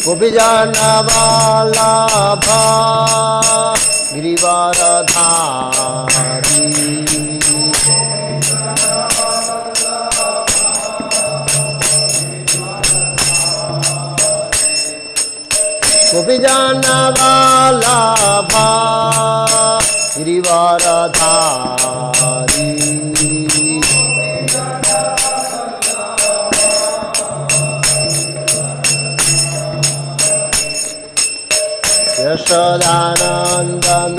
गोपी जन वल्लभा गिरिवरधारी गोपी जन वल्लभा गिरिवरधारी यशोदानंदन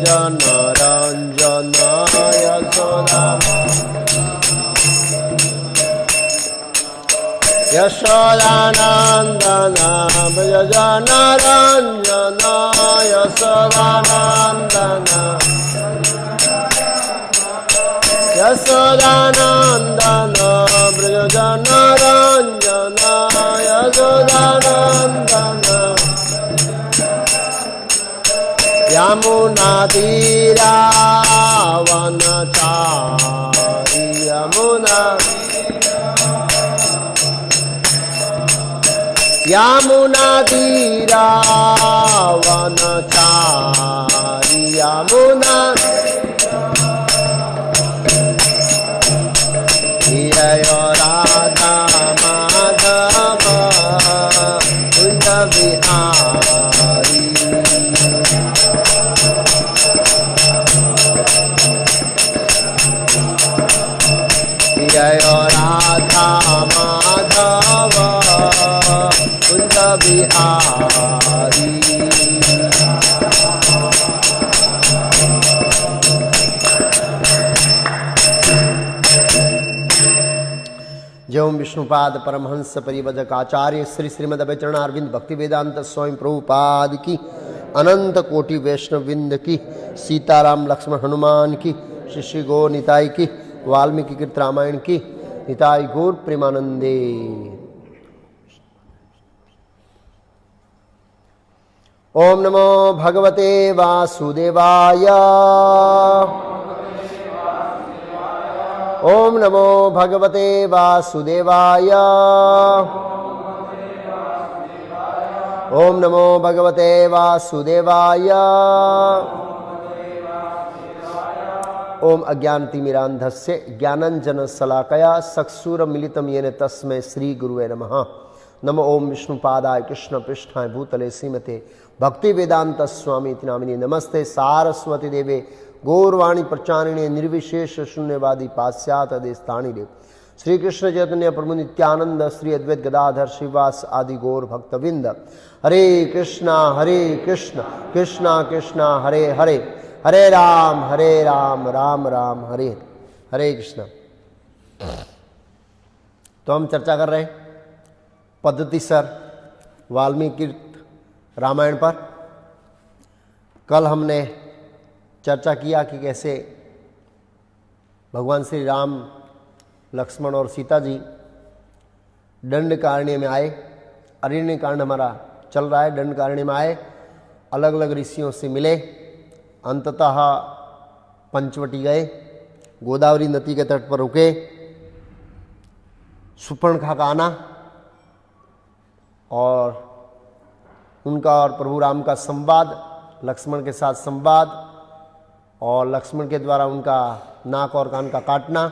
जन रंजन यशोदा यशोदानंदन जन रंजन यशोदानंदन यशोदानंदन जन रंजन यशोदानंदन यमुना तीरावनचारी यमुना तीरावनचारी यमुना जय राधा माधव कुंज बिहारी जय राधा माधव कुंज बिहारी जय ओम विष्णुपाद परमहंस परिवदक आचार्य श्री श्रीमद अभयचरणारविंद भक्ति वेदांत स्वामी प्रभुपाद की अनंत कोटि वैष्णवविंद की सीताराम लक्ष्मण हनुमान की श्री श्री गौ निताई की वाल्मीकि कृत रामायण की निताई गौर प्रेमानंदे। ओम नमो भगवते वासुदेवाय ओम नमो भगवते वासुदेवाय ओम नमो भगवते वासुदेवाय ओम अज्ञानतिमिरान्धस्य ज्ञानञ्जनशलाकया चक्षुरुन्मीलितं येन तस्मै श्री गुरुवे नमः। नमो ओम विष्णुपादाय कृष्ण पृष्ठाय भूतले श्रीमते भक्ति वेदांत स्वामी इति नामिने नमस्ते सारस्वती देवे गौरवाणी प्रचारिणे निर्विशेष शून्यवादी पाश्चात्य देशताणिरे श्री कृष्ण चैतन्य प्रभु नित्यानंद श्री अद्वैत गदाधर श्रीवास आदि गौर भक्तविंद। हरे कृष्णा कृष्णा कृष्णा हरे हरे हरे राम राम राम हरे हरे कृष्ण। तो हम चर्चा कर रहे हैं पद्धतिसर वाल्मीकि रामायण पर। कल हमने चर्चा किया कि कैसे भगवान श्री राम लक्ष्मण और सीता जी दंडकारण्य में आए। अरण्यकांड हमारा चल रहा है। दंडकारण्य में आए, अलग अलग ऋषियों से मिले, अंततः पंचवटी गए, गोदावरी नदी के तट पर रुके। शूर्पणखा का आना और उनका और प्रभु राम का संवाद, लक्ष्मण के साथ संवाद और लक्ष्मण के द्वारा उनका नाक और कान का काटना,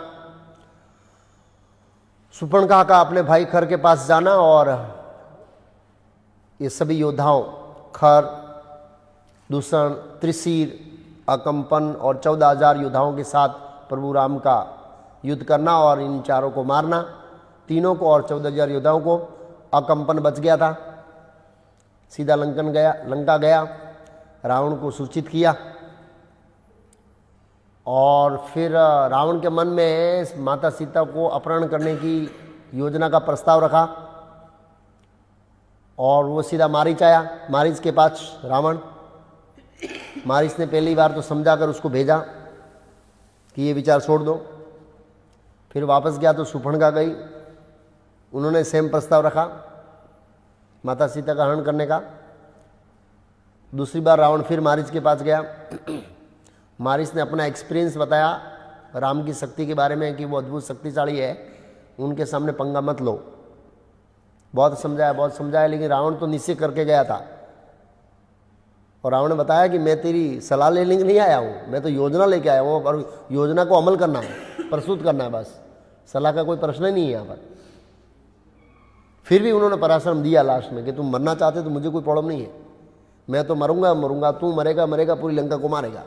शूर्पणखा का अपने भाई खर के पास जाना और ये सभी योद्धाओं खर, दूषण, त्रिशीर, अकंपन और 14,000 योद्धाओं के साथ प्रभु राम का युद्ध करना और इन चारों को मारना, तीनों को और 14,000 योद्धाओं को। अकंपन बच गया था, सीधा लंका गया, रावण को सूचित किया और फिर रावण के मन में माता सीता को अपहरण करने की योजना का प्रस्ताव रखा और वो सीधा मारीच आया। मारीच के पास रावण, मारीच ने पहली बार तो समझाकर उसको भेजा कि ये विचार छोड़ दो। फिर वापस गया तो शूर्पणखा गई, उन्होंने सेम प्रस्ताव रखा माता सीता का हरण करने का। दूसरी बार रावण फिर मारीच के पास गया। मारीच ने अपना एक्सपीरियंस बताया राम की शक्ति के बारे में कि वो अद्भुत शक्तिशाली है, उनके सामने पंगा मत लो। बहुत समझाया, लेकिन रावण तो निश्चय करके गया था। और रावण ने बताया कि मैं तेरी सलाह लेने के नहीं आया हूँ, मैं तो योजना लेके आया हूँ और योजना को अमल करना है, प्रस्तुत करना है, बस सलाह का कोई प्रश्न ही नहीं है यहाँ पर। फिर भी उन्होंने पराश्रम दिया लास्ट में कि तुम मरना चाहते तो मुझे कोई प्रॉब्लम नहीं है, मैं तो मरूंगा, तू मरेगा, पूरी लंका को मारेगा।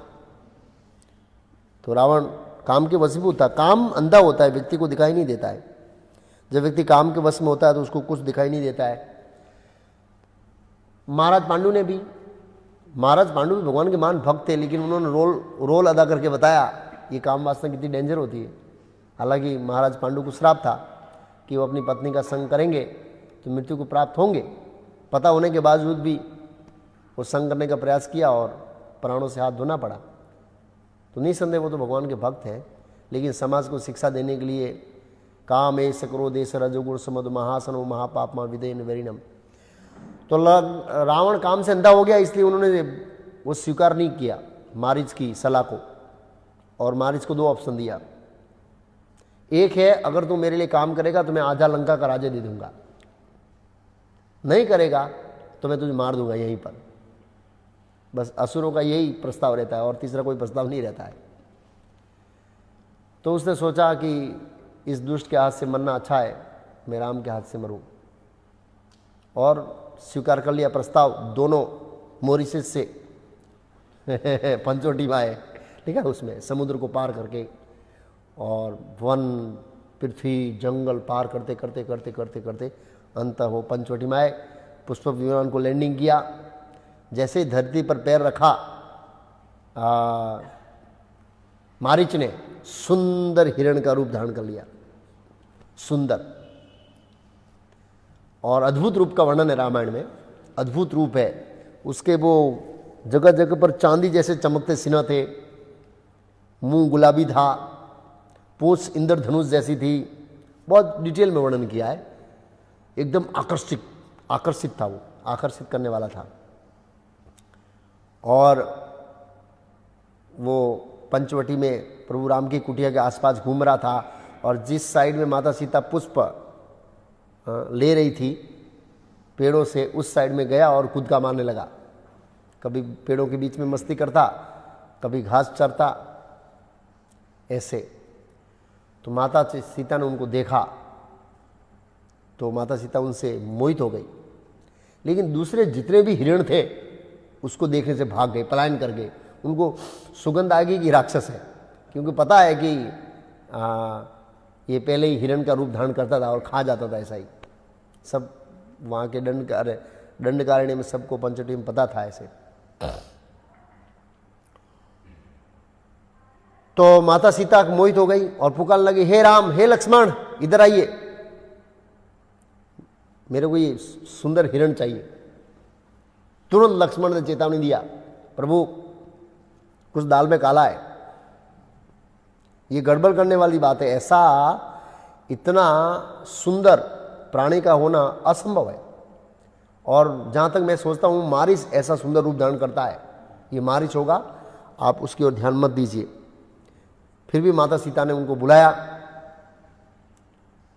तो रावण काम के वशीभूत था। काम अंधा होता है, व्यक्ति को दिखाई नहीं देता है। जब व्यक्ति काम के वश में होता है तो उसको कुछ दिखाई नहीं देता है। महाराज पांडु भी भगवान के महान भक्त थे, लेकिन उन्होंने रोल अदा करके बताया ये काम वासना कितनी डेंजर होती है। हालांकि महाराज पांडु को श्राप था कि वो अपनी पत्नी का संग करेंगे तो मृत्यु को प्राप्त होंगे। पता होने के बावजूद भी वो संग करने का प्रयास किया और प्राणों से हाथ धोना पड़ा। तो निसंदेह वो तो भगवान के भक्त हैं, लेकिन समाज को शिक्षा देने के लिए काम एष क्रोधेश रजोगुण समद महासनो महापापमा विदेन वरिणम। तो रावण काम से अंधा हो गया, इसलिए उन्होंने वो स्वीकार नहीं किया मारीच की सलाह को। और मारीच को 2 ऑप्शन दिया। एक है, अगर तू मेरे लिए काम करेगा तो मैं आधा लंका का राज्य दे दूंगा, नहीं करेगा तो मैं तुझे मार दूंगा यहीं पर। बस असुरों का यही प्रस्ताव रहता है और तीसरा कोई प्रस्ताव नहीं रहता है। तो उसने सोचा कि इस दुष्ट के हाथ से मरना अच्छा है, मैं राम के हाथ से मरूं, और स्वीकार कर लिया प्रस्ताव। दोनों मॉरिशस से पंचवटी में आए, ठीक है, उसमें समुद्र को पार करके और वन, पृथ्वी, जंगल पार करते करते करते करते करते अंत वो पंचवटी में आए। पुष्पक विमान को लैंडिंग किया। जैसे ही धरती पर पैर रखा, मारीच ने सुंदर हिरण का रूप धारण कर लिया। सुंदर और अद्भुत रूप का वर्णन है रामायण में, अद्भुत रूप है उसके। वो जगह जगह पर चांदी जैसे चमकते सिन्हा थे, मुंह गुलाबी था, पूंछ इंद्रधनुष जैसी थी। बहुत डिटेल में वर्णन किया है। एकदम आकर्षित था वो, आकर्षित करने वाला था। और वो पंचवटी में प्रभु राम की कुटिया के आसपास घूम रहा था, और जिस साइड में माता सीता पुष्प ले रही थी पेड़ों से, उस साइड में गया और कूदका मारने लगा। कभी पेड़ों के बीच में मस्ती करता, कभी घास चरता, ऐसे। तो माता सीता ने उनको देखा तो माता सीता उनसे मोहित हो गई। लेकिन दूसरे जितने भी हिरण थे उसको देखने से भाग गए, पलायन कर गए। उनको सुगंध आ गई कि राक्षस है, क्योंकि पता है कि ये पहले ही हिरण का रूप धारण करता था और खा जाता था। ऐसा ही सब वहाँ के दंडकारण्य में सबको पंचवटी में पता था ऐसे। तो माता सीता मोहित हो गई और पुकारने लगी, हे राम, हे लक्ष्मण, इधर आइए, मेरे को ये सुंदर हिरण चाहिए। तुरंत लक्ष्मण ने चेतावनी दिया, प्रभु कुछ दाल में काला है, ये गड़बड़ करने वाली बात है। ऐसा इतना सुंदर प्राणी का होना असंभव है। और जहाँ तक मैं सोचता हूँ मारीच ऐसा सुंदर रूप धारण करता है, ये मारीच होगा, आप उसकी ओर ध्यान मत दीजिए। फिर भी माता सीता ने उनको बुलाया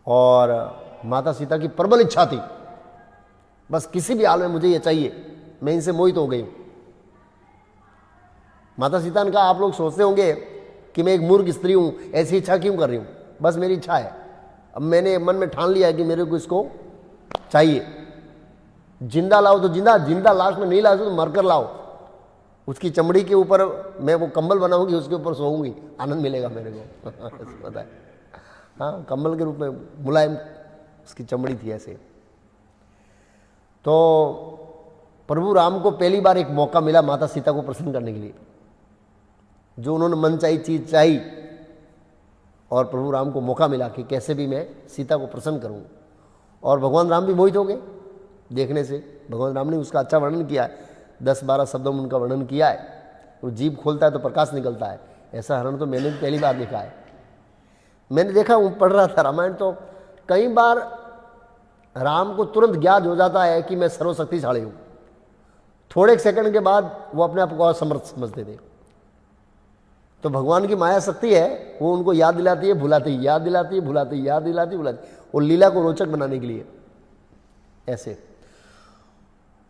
और माता सीता की प्रबल इच्छा थी, बस किसी भी हाल में मुझे ये चाहिए, मैं इनसे मोहित हो गई हूँ। माता सीता ने कहा, आप लोग सोचते होंगे कि मैं एक मूर्ख स्त्री हूँ, ऐसी इच्छा क्यों कर रही हूँ, बस मेरी इच्छा है। अब मैंने मन में ठान लिया है कि मेरे को इसको चाहिए। जिंदा लाओ तो जिंदा लास्ट में नहीं लाओ तो मरकर लाओ। उसकी चमड़ी के ऊपर मैं वो कंबल बनाऊंगी, उसके ऊपर सोऊंगी, आनंद मिलेगा मेरे को। पता है, हाँ, कंबल के रूप में मुलायम उसकी चमड़ी थी ऐसे। तो प्रभु राम को पहली बार एक मौका मिला माता सीता को प्रसन्न करने के लिए, जो उन्होंने मन चाही चीज चाही, और प्रभु राम को मौका मिला कि कैसे भी मैं सीता को प्रसन्न करूं। और भगवान राम भी मोहित हो गए देखने से। भगवान राम ने उसका अच्छा वर्णन किया है, 10-12 शब्दों में उनका वर्णन किया है। वो जीभ खोलता है तो प्रकाश निकलता है, ऐसा हरण तो मैंने भी पहली बार देखा है। मैंने देखा, वो पढ़ रहा था रामायण, तो कई बार राम को तुरंत ज्ञात हो जाता है कि मैं सर्वशक्तिशाली हूँ। थोड़े सेकंड के बाद वो अपने आप को असमर्थ समझते थे। तो भगवान की माया शक्ति है, वो उनको याद दिलाती है, भुलाती, याद दिलाती है, भुलाती, याद दिलाती, भुलाती, वो लीला को रोचक बनाने के लिए। ऐसे।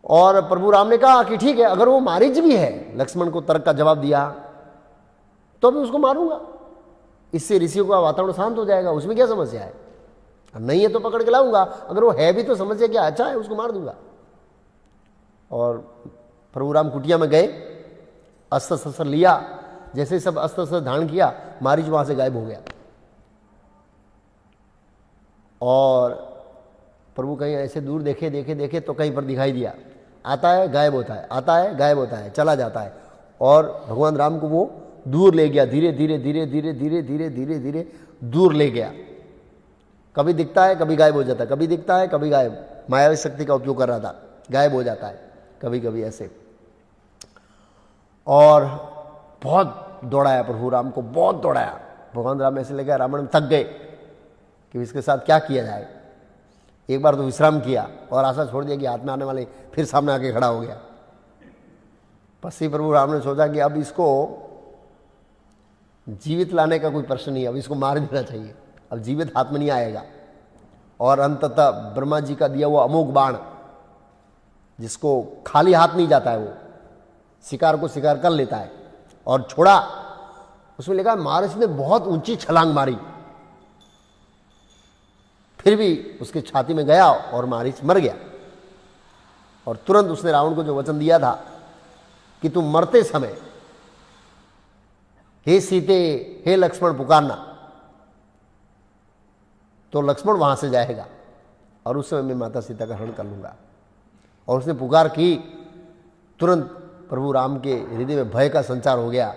और प्रभु राम ने कहा कि ठीक है, अगर वो मारीच भी है, लक्ष्मण को तर्क का जवाब दिया, तो मैं उसको मारूंगा, इससे ऋषियों का वातावरण शांत हो जाएगा, उसमें क्या समस्या है? नहीं है तो पकड़ के लाऊंगा, अगर वो है भी तो समस्या क्या, अच्छा है, उसको मार दूंगा। और प्रभु राम कुटिया में गए, अस्त्र शस्त्र लिया, जैसे सब अस्त्र शस्त्र धारण किया, मारीच वहां से गायब हो गया। और प्रभु कहीं ऐसे दूर देखे देखे देखे तो कहीं पर दिखाई दिया, आता है गायब होता है, आता है गायब होता है, चला जाता है। और भगवान राम को वो दूर ले गया, धीरे धीरे धीरे धीरे धीरे धीरे धीरे धीरे दूर ले गया। कभी दिखता है, कभी गायब हो जाता है, कभी दिखता है, कभी गायब। मायावी शक्ति का उपयोग कर रहा था, गायब हो जाता है कभी कभी ऐसे। और बहुत दौड़ाया प्रभु राम को, बहुत दौड़ाया। भगवान राम ऐसे लगा रावण थक गए कि इसके साथ क्या किया जाए। एक बार तो विश्राम किया और आशा छोड़ दिया कि हाथ में आने वाले, फिर सामने आके खड़ा हो गया। पसी प्रभु राम ने सोचा कि अब इसको जीवित लाने का कोई प्रश्न नहीं है, अब इसको मार देना चाहिए, अब जीवित हाथ में नहीं आएगा। और अंततः ब्रह्मा जी का दिया हुआ अमोघ बाण, जिसको खाली हाथ नहीं जाता है, वो शिकार को शिकार कर लेता है, और छोड़ा। उसमें लिखा मारिच ने बहुत ऊंची छलांग मारी, फिर भी उसके छाती में गया और मारिच मर गया। और तुरंत उसने रावण को जो वचन दिया था कि तुम मरते समय हे सीते हे लक्ष्मण पुकारना, तो लक्ष्मण वहां से जाएगा और उस समय मैं माता सीता का हरण कर लूंगा। और उसने पुकार की, तुरंत प्रभु राम के हृदय में भय का संचार हो गया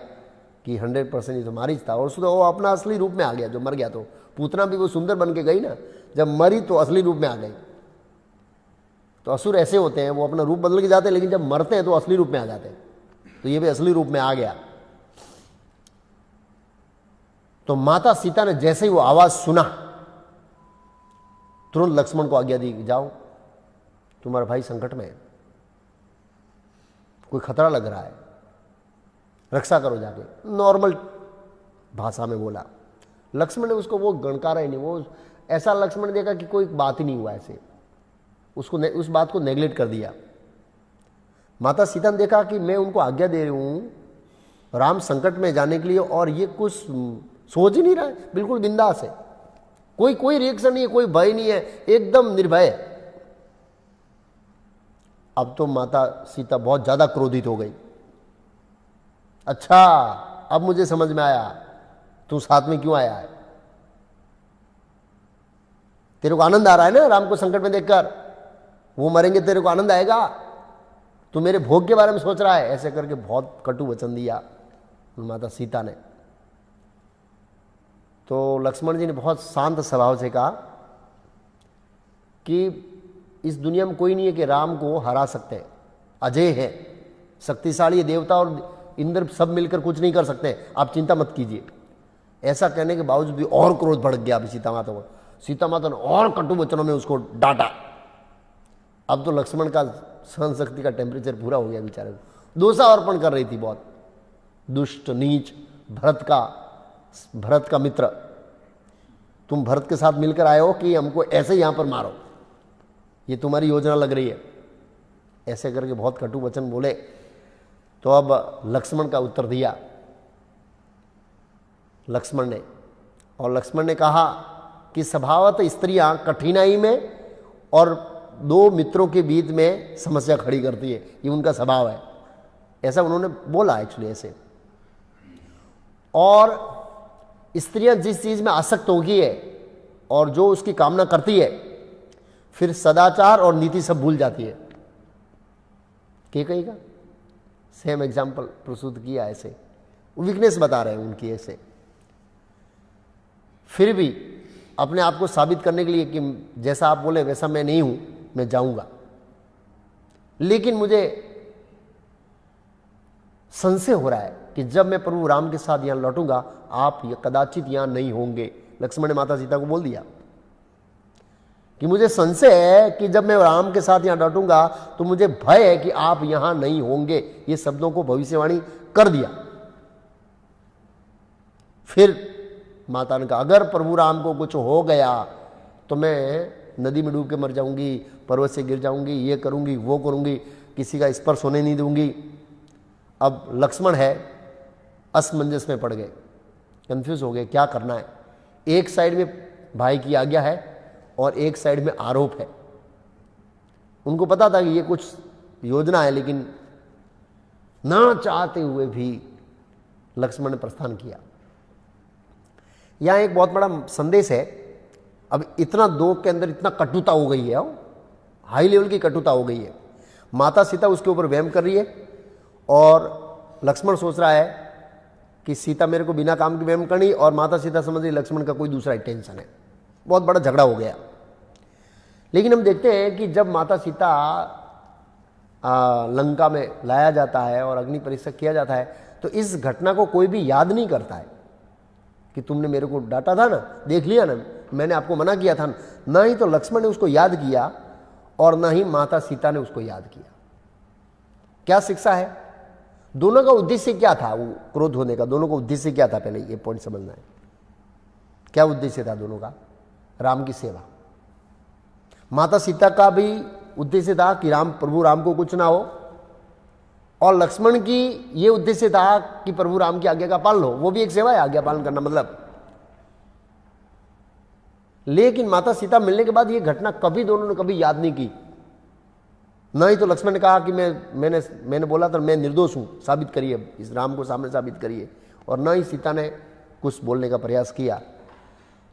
कि 100% ये तो मारिच था। और उसने वो अपना असली रूप में आ गया, जो मर गया। तो पूतना भी वो सुंदर बन के गई ना, जब मरी तो असली रूप में आ गई। तो असुर ऐसे होते हैं, वो अपना रूप बदल के जाते हैं, लेकिन जब मरते हैं तो असली रूप में आ जाते हैं। तो ये भी असली रूप में आ गया। तो माता सीता ने जैसे ही वो आवाज सुना, तुरंत लक्ष्मण को आज्ञा दी, जाओ तुम्हारा भाई संकट में है, कोई खतरा लग रहा है, रक्षा करो जाके। नॉर्मल भाषा में बोला। लक्ष्मण ने उसको वो गणकारा ही नहीं, वो ऐसा लक्ष्मण देखा कि कोई बात ही नहीं हुआ ऐसे, उसको उस बात को नेग्लेक्ट कर दिया। माता सीता ने देखा कि मैं उनको आज्ञा दे रही हूं राम संकट में जाने के लिए, और ये कुछ सोच ही नहीं रहा है, बिल्कुल बिंदास है, कोई रिएक्शन नहीं है, कोई भय नहीं है, एकदम निर्भय। अब तो माता सीता बहुत ज्यादा क्रोधित हो गई। अच्छा, अब मुझे समझ में आया तू साथ में क्यों आया है। तेरे को आनंद आ रहा है ना राम को संकट में देखकर, वो मरेंगे तेरे को आनंद आएगा, तू मेरे भोग के बारे में सोच रहा है। ऐसे करके बहुत कटु वचन दिया माता सीता ने। तो लक्ष्मण जी ने बहुत शांत स्वभाव से कहा कि इस दुनिया में कोई नहीं है कि राम को हरा सकते हैं, अजय है, शक्तिशाली देवता और इंद्र सब मिलकर कुछ नहीं कर सकते, आप चिंता मत कीजिए। ऐसा कहने के बावजूद भी और क्रोध भड़क गया अभी सीता माता को। सीता माता ने और कटु वचनों में उसको डांटा। अब तो लक्ष्मण का सहन शक्ति का टेम्परेचर पूरा हो गया बेचारे को। दोषारोपण कर रही थी बहुत, दुष्ट नीच, भरत का मित्र, तुम भरत के साथ मिलकर आए हो कि हमको ऐसे यहां पर मारो, ये तुम्हारी योजना लग रही है। ऐसे करके बहुत कटु वचन बोले। तो अब लक्ष्मण का उत्तर दिया लक्ष्मण ने, और लक्ष्मण ने कहा कि स्वभावतः स्त्रियां कठिनाई में और दो मित्रों के बीच में समस्या खड़ी करती है, ये उनका स्वभाव है। ऐसा उन्होंने बोला एक्चुअली ऐसे। और स्त्रियां जिस चीज में आसक्त होगी है और जो उसकी कामना करती है, फिर सदाचार और नीति सब भूल जाती है। क्या कहेगा, सेम एग्जाम्पल प्रस्तुत किया ऐसे, वीकनेस बता रहे हैं उनकी ऐसे। फिर भी अपने आप को साबित करने के लिए कि जैसा आप बोले वैसा मैं नहीं हूं, मैं जाऊंगा, लेकिन मुझे संशय हो रहा है कि जब मैं प्रभु राम के साथ यहां लौटूंगा आप कदाचित यहां नहीं होंगे। लक्ष्मण ने माता सीता को बोल दिया कि मुझे संशय है कि जब मैं राम के साथ यहां लौटूंगा तो मुझे भय है कि आप यहां नहीं होंगे। ये शब्दों को भविष्यवाणी कर दिया। फिर माता ने कहा अगर प्रभु राम को कुछ हो गया तो मैं नदी में डूब के मर जाऊंगी, पर्वत से गिर जाऊंगी, ये करूंगी वो करूंगी, किसी का स्पर्श होने नहीं दूंगी। अब लक्ष्मण है असमंजस में पड़ गए, कंफ्यूज हो गए क्या करना है। एक साइड में भाई की आज्ञा है और एक साइड में आरोप है। उनको पता था कि ये कुछ योजना है, लेकिन ना चाहते हुए भी लक्ष्मण ने प्रस्थान किया। यहां एक बहुत बड़ा संदेश है। अब इतना दो के अंदर इतना कटुता हो गई है, हाई लेवल की कटुता हो गई है। माता सीता उसके ऊपर वहम कर रही है और लक्ष्मण सोच रहा है कि सीता मेरे को बिना काम के वहम करनी, और माता सीता समझ रही लक्ष्मण का कोई दूसरा टेंशन है। बहुत बड़ा झगड़ा हो गया। लेकिन हम देखते हैं कि जब माता सीता लंका में लाया जाता है और अग्नि परीक्षा किया जाता है, तो इस घटना को कोई भी याद नहीं करता है कि तुमने मेरे को डांटा था ना, देख लिया ना, मैंने आपको मना किया था ना। ही तो लक्ष्मण ने उसको याद किया और ना ही माता सीता ने उसको याद किया। क्या शिक्षा है? दोनों का उद्देश्य क्या था? वो क्रोध होने का दोनों का उद्देश्य क्या था? पहले ये पॉइंट समझना है। क्या उद्देश्य था दोनों का? राम की सेवा। माता सीता का भी उद्देश्य था कि प्रभु राम को कुछ ना हो, और लक्ष्मण की ये उद्देश्य था कि प्रभु राम की आज्ञा का पालन हो। वो भी एक सेवा है, आज्ञा पालन करना मतलब। लेकिन माता सीता मिलने के बाद ये घटना कभी दोनों ने कभी याद नहीं की। न ही तो लक्ष्मण ने कहा कि मैंने बोला था मैं निर्दोष हूं, साबित करिए, इस राम को सामने साबित करिए, और न ही सीता ने कुछ बोलने का प्रयास किया।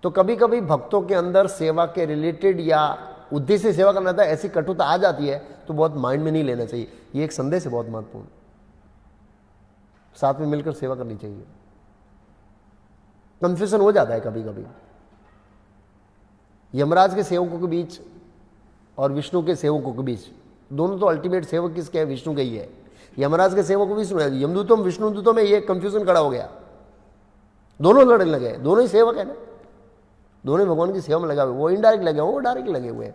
तो कभी कभी भक्तों के अंदर सेवा के रिलेटेड या उद्देश्य सेवा करना था, ऐसी कटुता आ जाती है तो बहुत माइंड में नहीं लेना चाहिए। ये एक संदेश है बहुत महत्वपूर्ण। साथ में मिलकर सेवा करनी चाहिए। कंफ्यूजन हो जाता है कभी कभी। यमराज के सेवकों के बीच और विष्णु के सेवकों के बीच, दोनों तो अल्टीमेट सेवक किसके हैं? विष्णु के ही है। यमराज के सेवक को विष्णु है, यमदूतों विष्णु दूतों में ये कंफ्यूजन खड़ा हो गया। दोनों लड़ने लगे, दोनों ही सेवक है ना, दोनों भगवान की सेवा में लगा हुए। वो इनडायरेक्ट लगे, वो डायरेक्ट लगे हुए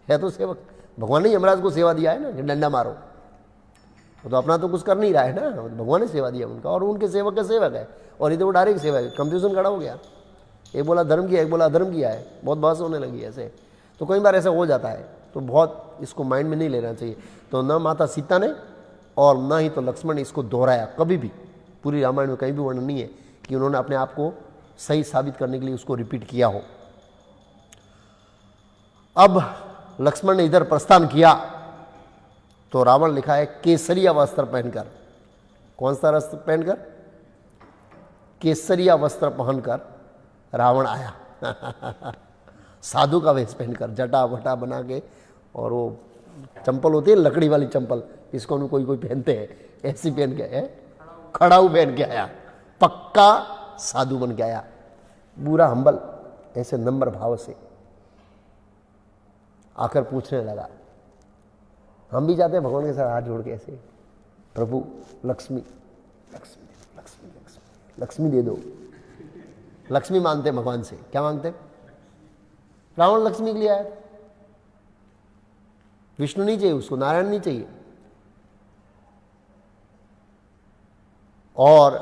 है तो सेवक। भगवान ने यमराज को सेवा दिया है ना कि डंडा मारो, वो तो अपना तो कुछ कर नहीं रहा है ना, भगवान ने सेवा दिया उनका, और उनके सेवक का सेवक है, और इधर वो डायरेक्ट सेवक है। कंफ्यूजन खड़ा हो गया, एक बोला धर्म किया, एक बोला अधर्म किया है, बहुत बहस होने लगी ऐसे। तो कई बार ऐसा हो जाता है, तो बहुत इसको माइंड में नहीं लेना चाहिए। तो न माता सीता ने और न ही तो लक्ष्मण ने इसको दोहराया कभी भी। पूरी रामायण में कहीं भी वर्णन नहीं है कि उन्होंने अपने आप को सही साबित करने के लिए उसको रिपीट किया हो। अब लक्ष्मण ने इधर प्रस्थान किया तो रावण लिखा है केसरिया वस्त्र पहनकर। कौन सा वस्त्र पहनकर? केसरिया वस्त्र पहनकर रावण आया। साधु का वेश पहनकर, जटा वटा बना के, और वो चंपल होती है लकड़ी वाली चंपल, इसको कोई कोई पहनते हैं, ऐसी पहन के आया, खड़ाऊ पहन के आया, पक्का साधु बन के आया, पूरा हम्बल, ऐसे नम्र भाव से आकर पूछने लगा। हम भी जाते हैं भगवान के साथ हाथ जोड़ के ऐसे, प्रभु लक्ष्मी लक्ष्मी लक्ष्मी लक्ष्मी लक्ष्मी दे दो। लक्ष्मी मांगते भगवान से। क्या मांगते? रावण लक्ष्मी के लिए आया, विष्णु नहीं चाहिए उसको, नारायण नहीं चाहिए। और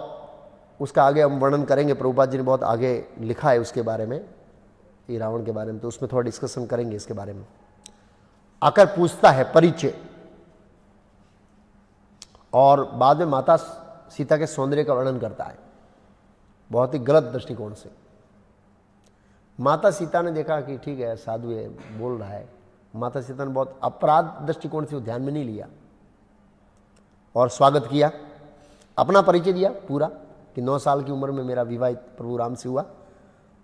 उसका आगे हम वर्णन करेंगे, प्रभुपाद जी ने बहुत आगे लिखा है उसके बारे में, ये रावण के बारे में, तो उसमें थोड़ा डिस्कशन करेंगे इसके बारे में। आकर पूछता है परिचय, और बाद में माता सीता के सौंदर्य का वर्णन करता है, बहुत ही गलत दृष्टिकोण से। माता सीता ने देखा कि ठीक है साधु है, बोल रहा है। माता सीता ने बहुत अपराध दृष्टिकोण से ध्यान में नहीं लिया और स्वागत किया, अपना परिचय दिया पूरा कि 9 साल की उम्र में मेरा विवाह प्रभु राम से हुआ,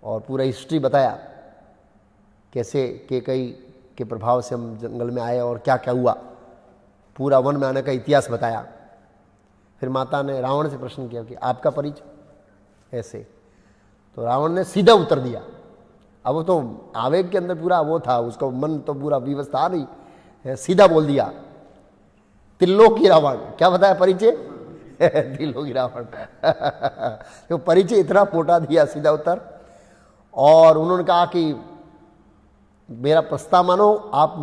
और पूरा हिस्ट्री बताया कैसे केकई के प्रभाव से हम जंगल में आए और क्या क्या हुआ, पूरा वन में आने का इतिहास बताया। फिर माता ने रावण से प्रश्न किया कि आपका परिचय ऐसे, तो रावण ने सीधा उत्तर दिया। अब वो तो आवेग के अंदर पूरा वो था, उसका मन तो पूरा विवश था नहीं, सीधा बोल दिया त्रिलोकी रावण। क्या बताया परिचय? त्रिलोकी रावण। तो परिचय इतना मोटा दिया, सीधा उत्तर। और उन्होंने कहा कि मेरा प्रस्ताव मानो, आप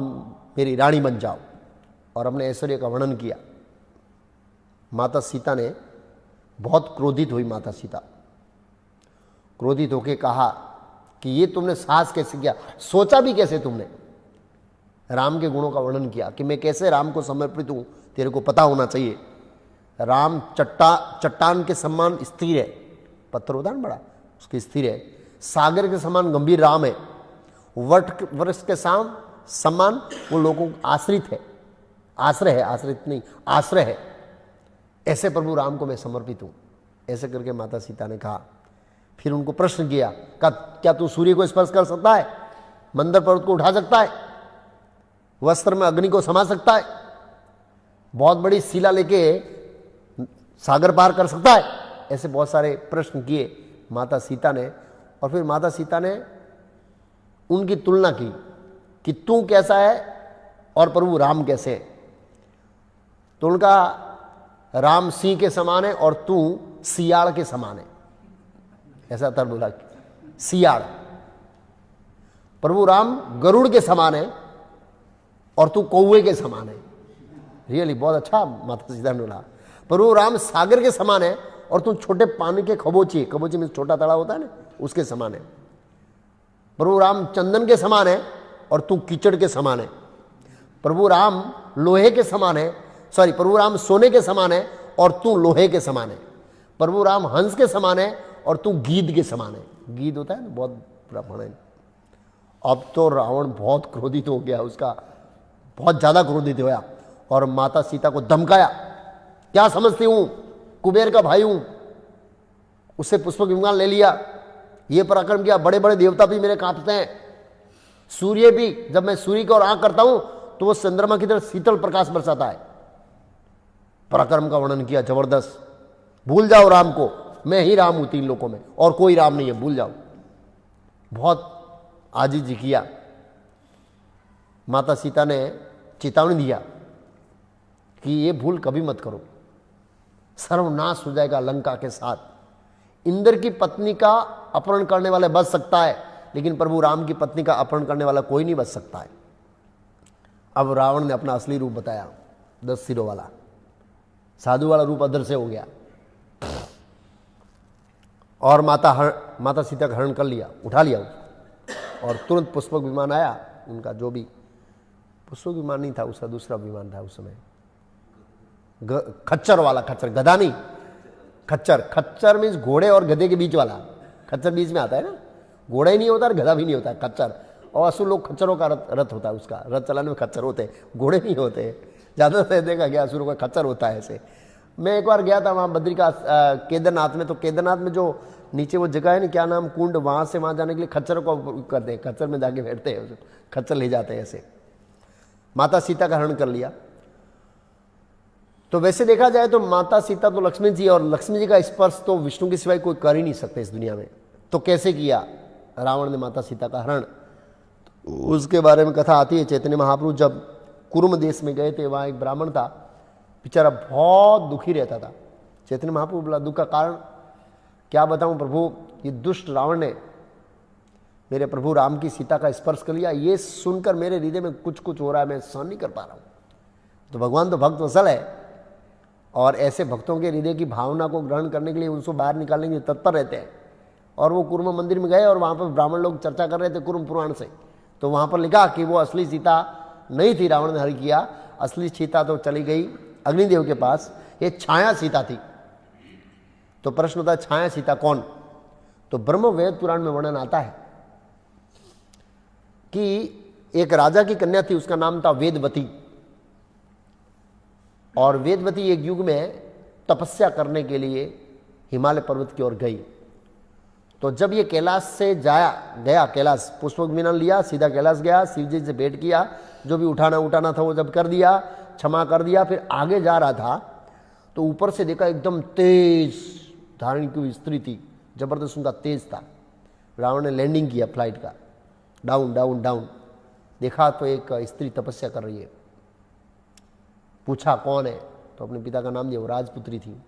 मेरी रानी बन जाओ, और अपने ऐश्वर्य का वर्णन किया। माता सीता ने बहुत क्रोधित हुई। माता सीता क्रोधित होकर कहा कि ये तुमने साहस कैसे किया, सोचा भी कैसे तुमने? राम के गुणों का वर्णन किया कि मैं कैसे राम को समर्पित हूं, तेरे को पता होना चाहिए। राम चट्टान के समान स्थिर है, पत्थर होता है ना बड़ा, उसके स्थिर है। सागर के समान गंभीर राम है। वट वृक्ष के समान वो लोगों को आश्रित है, आश्रय है, आश्रित नहीं आश्रय है। ऐसे प्रभु राम को मैं समर्पित हूं। ऐसे करके माता सीता ने कहा। फिर उनको प्रश्न किया, क्या तू सूर्य को स्पर्श कर सकता है, मंदर पर्वत को उठा सकता है, वस्त्र में अग्नि को समा सकता है, बहुत बड़ी शिला लेके सागर पार कर सकता है? ऐसे बहुत सारे प्रश्न किए माता सीता ने। और फिर माता सीता ने उनकी तुलना की कि तू कैसा है और प्रभु राम कैसे है। तो उनका राम सिंह के समान है और तू सियाड़ के समान है, ऐसा तर बोला। सियाड़, प्रभु राम गरुड़ के समान है और तू कौवे के समान है। रियली बहुत अच्छा माता सीता ने बोला। प्रभु राम सागर के समान है और तू छोटे पानी के खबोची में छोटा तालाब होता है ना, उसके समान है। प्रभु राम चंदन के समान है और तू कीचड़ के समान है। प्रभु राम लोहे के समान है, सॉरी, प्रभु राम सोने के समान है और तू लोहे के समान है। प्रभु राम हंस के समान है और तू गीद के समान है। गीद होता है ना, बहुत ब्राह्मण है। अब तो रावण बहुत क्रोधित हो गया, उसका बहुत ज्यादा क्रोधित होया और माता सीता को धमकाया, क्या समझती हूं, कुबेर का भाई हूं। उससे पुष्पक विमान ले लिया, ये पराक्रम किया, बड़े बड़े देवता भी मेरे कांपते हैं। सूर्य भी, जब मैं सूर्य की ओर आंख करता हूं तो वो चंद्रमा की तरह शीतल प्रकाश बरसाता है। पराक्रम का वर्णन किया जबरदस्त। भूल जाओ राम को, मैं ही राम हूं तीन लोकों में, और कोई राम नहीं है, भूल जाओ। बहुत आजीजी किया। माता सीता ने चेतावनी दिया कि ये भूल कभी मत करो, सर्वनाश हो जाएगा लंका के साथ। इंद्र की पत्नी का अपहरण करने वाला बच सकता है, लेकिन प्रभु राम की पत्नी का अपहरण करने वाला कोई नहीं बच सकता है। अब रावण ने अपना असली रूप बताया, 10 सिरों वाला, साधु वाला रूप अदृश्य हो गया और माता सीता का हरण कर लिया, उठा लिया उसको। और तुरंत पुष्पक विमान आया उनका, जो भी पुष्पक विमान नहीं था, उसका दूसरा विमान था उस समय, खच्चर वाला, खच्चर, गधा नहीं, खच्चर। खच्चर मीन्स घोड़े और गधे के बीच वाला। खच्चर बीच में आता है ना, घोड़ा ही नहीं होता और गधा भी नहीं होता, खच्चर। और असुर लोग खच्चरों का रथ होता है, उसका रथ चलाने में खच्चर होते हैं, घोड़े नहीं होते। ज़्यादातर देखा गया असुरों का खच्चर होता है ऐसे। मैं एक बार गया था वहाँ बद्रिकाश केदारनाथ में, तो केदारनाथ में जो नीचे वो जगह है ना, क्या नाम, कुंड, वहाँ से वहाँ जाने के लिए खच्चरों का उपयोग करते हैं, खच्चर में जाके बैठते हैं, खच्चर ले जाते हैं ऐसे। माता सीता का हरण कर लिया। तो वैसे देखा जाए तो माता सीता तो लक्ष्मण जी, और लक्ष्मण जी का स्पर्श तो विष्णु के सिवाय कोई कर ही नहीं सकते इस दुनिया में। तो कैसे किया रावण ने माता सीता का हरण, उसके बारे में कथा आती है। चैतन्य महाप्रभु जब कुरुम देश में गए थे, वहाँ एक ब्राह्मण था, बेचारा बहुत दुखी रहता था। चैतन्य महाप्रभु बोला, दुख का कारण क्या बताऊं प्रभु, ये दुष्ट रावण ने मेरे प्रभु राम की सीता का स्पर्श कर लिया, ये सुनकर मेरे हृदय में कुछ कुछ हो रहा है, मैं सहन नहीं कर पा रहा हूं। तो भगवान तो भक्त वत्सल है, और ऐसे भक्तों के हृदय की भावना को ग्रहण करने के लिए, उनको बाहर निकालने के लिए तत्पर रहते हैं। और वो कुरुम मंदिर में गए और वहाँ पर ब्राह्मण लोग चर्चा कर रहे थे कुरुम पुराण से। तो वहाँ पर लिखा कि वो असली सीता नहीं थी, रावण ने हरण किया। असली सीता तो चली गई अग्निदेव के पास, ये छाया सीता थी। तो प्रश्न होता है, छाया सीता कौन? तो ब्रह्म वेद पुराण में वर्णन आता है कि एक राजा की कन्या थी, उसका नाम था वेदवती। और वेदवती एक युग में तपस्या करने के लिए हिमालय पर्वत की ओर गई। तो जब ये कैलाश से गया कैलाश, पुष्पक विमान लिया, सीधा कैलाश गया, शिव जी से भेंट किया, जो भी उठाना था वो जब कर दिया, क्षमा कर दिया। फिर आगे जा रहा था तो ऊपर से देखा एकदम तेज धारण की हुई स्त्री थी, जबरदस्त उनका तेज था। रावण ने लैंडिंग किया फ्लाइट का, डाउन डाउन डाउन, देखा तो एक स्त्री तपस्या कर रही है। पूछा कौन है, तो अपने पिता का नाम दिया, वो राजपुत्री थी।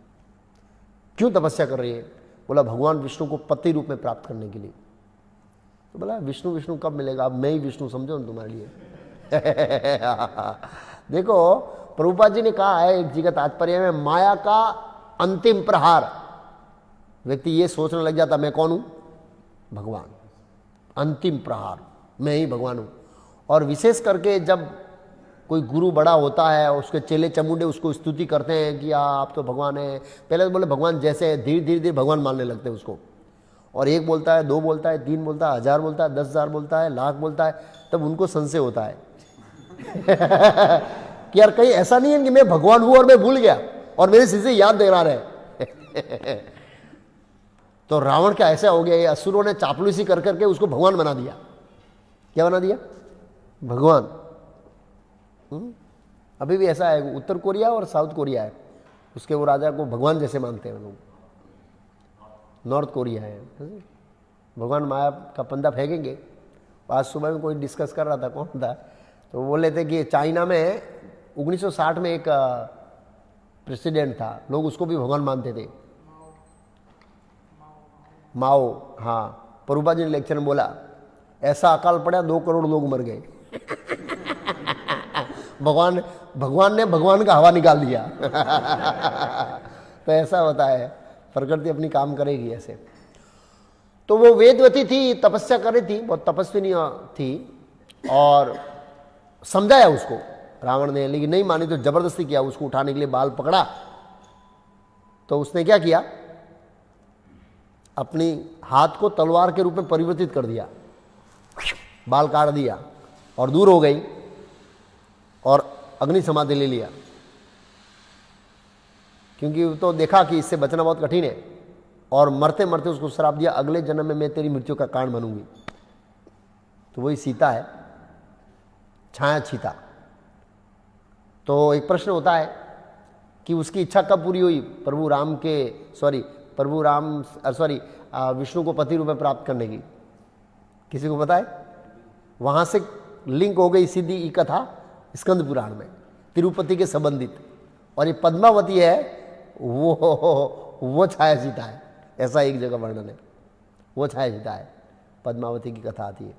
क्यों तपस्या कर रही है? बोला भगवान विष्णु को पति रूप में प्राप्त करने के लिए। तो बोला विष्णु विष्णु कब मिलेगा, अब मैं ही विष्णु समझो ना तुम्हारे लिए। देखो प्रभुपाद जी ने कहा है एक जगह तात्पर्य में, माया का अंतिम प्रहार, व्यक्ति ये सोचने लग जाता मैं कौन हूं, भगवान। अंतिम प्रहार मैं ही भगवान हूं। और विशेष करके जब कोई गुरु बड़ा होता है, उसके चेले चमुंडे उसको स्तुति करते हैं कि आप तो भगवान है। पहले तो बोले भगवान जैसे है, धीरे धीरे धीरे भगवान मानने लगते हैं उसको। और 1 बोलता है, 2 बोलता है, 3 बोलता है, 1000 बोलता है, 10,000 बोलता है, लाख बोलता है, तब उनको संशय होता है कि यार कहीं ऐसा नहीं है कि मैं भगवान हूं और मैं भूल गया और मेरे शिष्य याद दिला रहे तो रावण का ऐसा हो गया, ये असुरों ने चापलूसी कर करके उसको भगवान बना दिया। क्या बना दिया? भगवान। अभी भी ऐसा है, उत्तर कोरिया और साउथ कोरिया है, उसके वो राजा को भगवान जैसे मानते हैं लोग। नॉर्थ कोरिया है, भगवान माया का पंदा फेंकेंगे। आज सुबह में कोई डिस्कस कर रहा था, कौन था, तो वो बोले थे कि चाइना में 1960 में एक प्रेसिडेंट था, लोग उसको भी भगवान मानते थे, माओ। हाँ, प्रभुपाद जी ने लेक्चर में बोला ऐसा अकाल पड़ा 2 करोड़ लोग मर गए भगवान ने भगवान का हवा निकाल दिया तो ऐसा होता है, प्रकृति अपनी काम करेगी ऐसे। तो वो वेदवती थी, तपस्या कर रही थी, बहुत तपस्विनी थी, और समझाया उसको रावण ने, लेकिन नहीं मानी तो जबरदस्ती किया, उसको उठाने के लिए बाल पकड़ा। तो उसने क्या किया, अपनी हाथ को तलवार के रूप में परिवर्तित कर दिया, बाल काट दिया और दूर हो गई और अग्नि समाधि ले लिया, क्योंकि तो देखा कि इससे बचना बहुत कठिन है। और मरते मरते उसको श्राप दिया, अगले जन्म में मैं तेरी मृत्यु का कारण बनूंगी। तो वही सीता है, छाया सीता। तो एक प्रश्न होता है कि उसकी इच्छा कब पूरी हुई विष्णु को पति रूप में प्राप्त करने की? किसी को पता है? वहां से लिंक हो गई सीधी ई कथा स्कंद पुराण में, तिरुपति के संबंधित। और ये पद्मावती है, वो छाया सीता है, ऐसा एक जगह वर्णन है, वो छाया सीता है, पद्मावती की कथा आती है,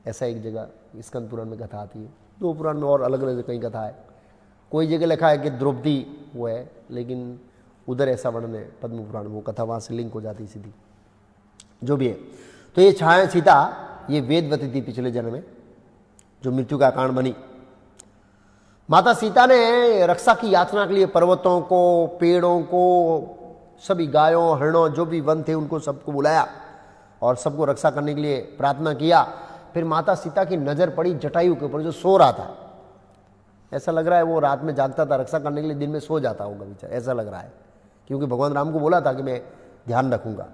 ऐसा एक जगह स्कंद पुराण में कथा आती है। 2 पुराण में और अलग अलग कई कथा है, कोई जगह लिखा है कि द्रौपदी वो है, लेकिन उधर ऐसा वर्णन है पद्म पुराण में, वो कथा वहाँ से लिंक हो जाती सीधी, जो भी है। तो ये छाया सीता, ये वेदवती थी पिछले जन्म में, जो मृत्यु का कारण बनी। माता सीता ने रक्षा की याचना के लिए पर्वतों को, पेड़ों को, सभी गायों, हरणों, जो भी वन थे उनको सबको बुलाया और सबको रक्षा करने के लिए प्रार्थना किया। फिर माता सीता की नज़र पड़ी जटायु के ऊपर, जो सो रहा था। ऐसा लग रहा है वो रात में जागता था रक्षा करने के लिए, दिन में सो जाता होगा बेचारा, ऐसा लग रहा है, क्योंकि भगवान राम को बोला था कि मैं ध्यान रखूंगा।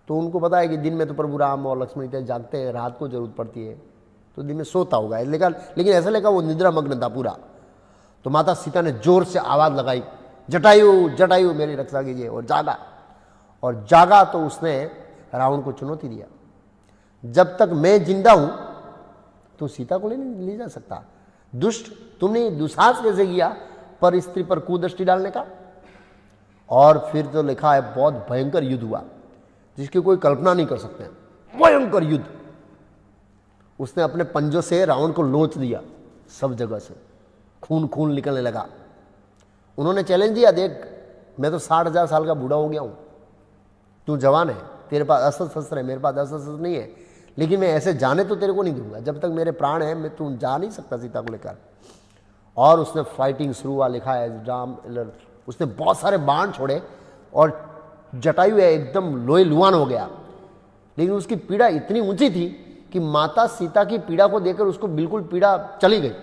तो उनको पता है कि दिन में तो प्रभु राम और लक्ष्मण जागते हैं, रात को जरूरत पड़ती है, तो दिन में सोता होगा। लेकिन ऐसा लगा वो निद्रा मग्न था पूरा। तो माता सीता ने जोर से आवाज़ लगाई, जटायु जटायु मेरी रक्षा कीजिए, और जागा तो उसने रावण को चुनौती दिया, जब तक मैं जिंदा हूं तो सीता को ले जा सकता। दुष्ट, तुमने दुस्साहस कैसे किया पर स्त्री पर कुदृष्टि डालने का? और फिर तो लिखा है बहुत भयंकर युद्ध हुआ, जिसकी कोई कल्पना नहीं कर सकते, भयंकर युद्ध। उसने अपने पंजों से रावण को लोच दिया, सब जगह से खून खून निकलने लगा। उन्होंने चैलेंज दिया, देख मैं तो 60,000 साल का बूढ़ा हो गया हूं, तू जवान है, तेरे पास अस्त्र शस्त्र है, मेरे पास अस्त्र शस्त्र नहीं है, लेकिन मैं ऐसे जाने तो तेरे को नहीं दूंगा, जब तक मेरे प्राण है मैं तू जा नहीं सकता सीता को लेकर। और उसने फाइटिंग शुरू हुआ, लिखा है राम, उसने बहुत सारे बाण छोड़े और जटायु है एकदम लोहे लुहान हो गया। लेकिन उसकी पीड़ा इतनी ऊंची थी कि माता सीता की पीड़ा को देखकर उसको बिल्कुल पीड़ा चली गई,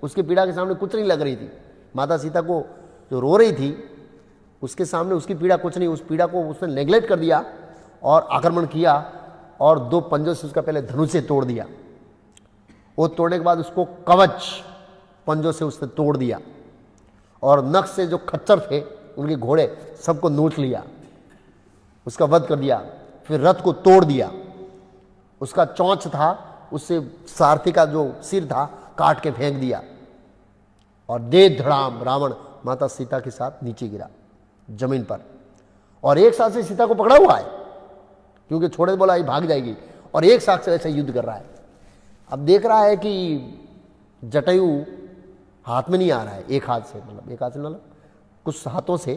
उसकी पीड़ा के सामने कुछ नहीं लग रही थी। माता सीता को जो रो रही थी उसके सामने उसकी पीड़ा कुछ नहीं, उस पीड़ा को उसने नेग्लेक्ट कर दिया और आक्रमण किया और 2 पंजों से उसका पहले धनुष से तोड़ दिया। वो तोड़ने के बाद उसको कवच पंजों से उसने तोड़ दिया और नख से जो खच्चर थे उनके घोड़े सबको नोच लिया, उसका वध कर दिया। फिर रथ को तोड़ दिया, उसका चोंच था उससे सारथी का जो सिर था काट के फेंक दिया और दे धड़ाम रावण माता सीता के साथ नीचे गिरा जमीन पर। और एक साथ से सीता को पकड़ा हुआ है, क्योंकि छोड़े बोला ये भाग जाएगी, और एक साथ से ऐसे युद्ध कर रहा है। अब देख रहा है कि जटायु हाथ में नहीं आ रहा है, एक हाथ से मतलब कुछ हाथों से,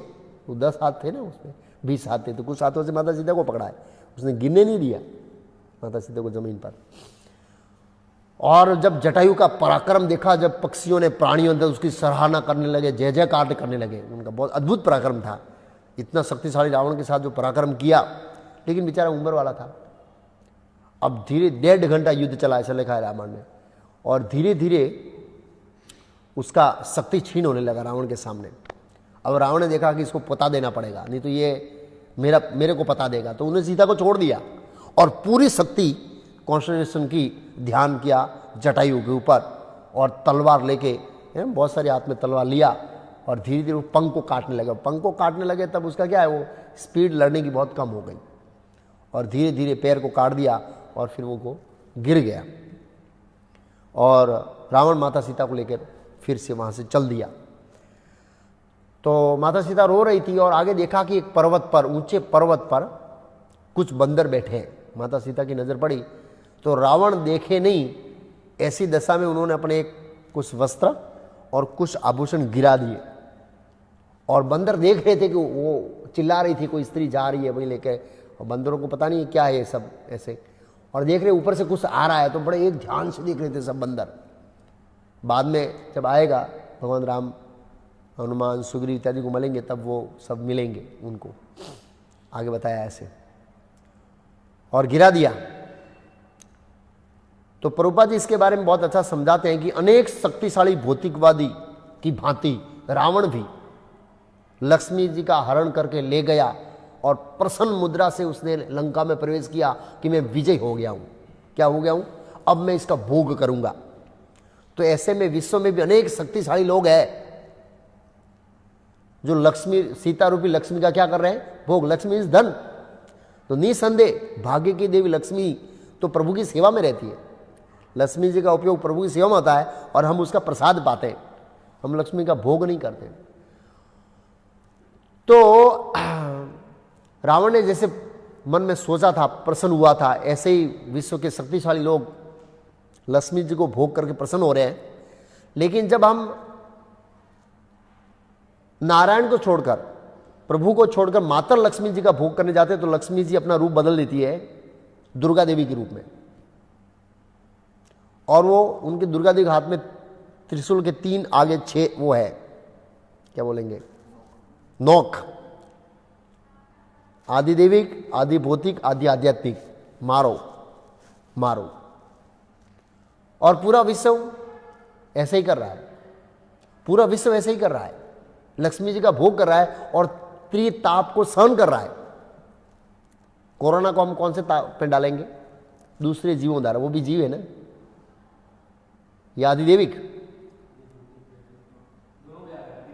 वो 10 हाथ थे ना उसमें, 20 हाथ थे, तो कुछ हाथों से माता सीता को पकड़ा है, उसने गिरने नहीं दिया माता सीता को जमीन पर। और जब जटायु का पराक्रम देखा, जब पक्षियों ने, प्राणियों ने उसकी सराहना करने लगे, जय जयकार करने लगे, उनका बहुत अद्भुत पराक्रम था। इतना शक्तिशाली रावण के साथ जो पराक्रम किया, लेकिन बेचारा उम्र वाला था। अब धीरे 1.5 घंटा युद्ध चला, ऐसा लिखा है रामायण में, और धीरे धीरे उसका शक्ति छीन होने लगा रावण के सामने। अब रावण ने देखा कि इसको पता देना पड़ेगा, नहीं तो ये मेरे को पता देगा, तो उन्होंने सीता को छोड़ दिया और पूरी शक्ति कॉन्सेंट्रेशन की ध्यान किया जटायु के ऊपर, और तलवार लेके, बहुत सारे हाथ में तलवार लिया, और धीरे धीरे वो पंख को काटने लगे। पंख को काटने लगे तब उसका क्या है, वो स्पीड लड़ने की बहुत कम हो गई, और धीरे धीरे पैर को काट दिया, और फिर वो गिर गया, और रावण माता सीता को लेकर फिर से वहाँ से चल दिया। तो माता सीता रो रही थी, और आगे देखा कि एक पर्वत पर, ऊंचे पर्वत पर कुछ बंदर बैठे हैं। माता सीता की नज़र पड़ी तो रावण देखे नहीं, ऐसी दशा में उन्होंने अपने कुछ वस्त्र और कुछ आभूषण गिरा दिए, और बंदर देख रहे थे कि वो चिल्ला रही थी, कोई स्त्री जा रही है वही लेके, और बंदरों को पता नहीं क्या है ये सब ऐसे, और देख रहे ऊपर से कुछ आ रहा है, तो बड़े एक ध्यान से देख रहे थे सब बंदर। बाद में जब आएगा भगवान राम, हनुमान, सुग्रीव इत्यादि को मिलेंगे, तब वो सब मिलेंगे उनको, आगे बताया ऐसे, और गिरा दिया। तो प्रभुपाद जी इसके बारे में बहुत अच्छा समझाते हैं कि अनेक शक्तिशाली भौतिकवादी की भांति रावण भी लक्ष्मी जी का हरण करके ले गया, और प्रसन्न मुद्रा से उसने लंका में प्रवेश किया कि मैं विजय हो गया हूं। क्या हो गया हूं? अब मैं इसका भोग करूंगा। तो ऐसे में विश्व में भी अनेक शक्तिशाली लोग हैं जो लक्ष्मी, सीता रूपी लक्ष्मी का क्या कर रहे हैं? भोग। लक्ष्मी इज धन। तो निसंदेह भाग्य की देवी लक्ष्मी तो प्रभु की सेवा में रहती है। लक्ष्मी जी का उपयोग प्रभु की सेवा में होता है, और हम उसका प्रसाद पाते हैं, हम लक्ष्मी का भोग नहीं करते। तो रावण ने जैसे मन में सोचा था, प्रसन्न हुआ था, ऐसे ही विश्व के शक्तिशाली लोग लक्ष्मी जी को भोग करके प्रसन्न हो रहे हैं। लेकिन जब हम नारायण को छोड़कर, प्रभु को छोड़कर माता लक्ष्मी जी का भोग करने जाते हैं, तो लक्ष्मी जी अपना रूप बदल देती है दुर्गा देवी के रूप में, और वो उनके दुर्गा देवी के हाथ में त्रिशूल के 3 आगे 6 वो है, क्या बोलेंगे, नोक। आदि देविक, आदि भौतिक, आदि आध्यात्मिक, मारो मारो। और पूरा विश्व ऐसे ही कर रहा है, पूरा विश्व ऐसे ही कर रहा है, लक्ष्मी जी का भोग कर रहा है, और त्रिताप को सहन कर रहा है। कोरोना को हम कौन से ताप पे डालेंगे? दूसरे जीवों द्वारा। वो भी जीव है ना, या आदिदेविक,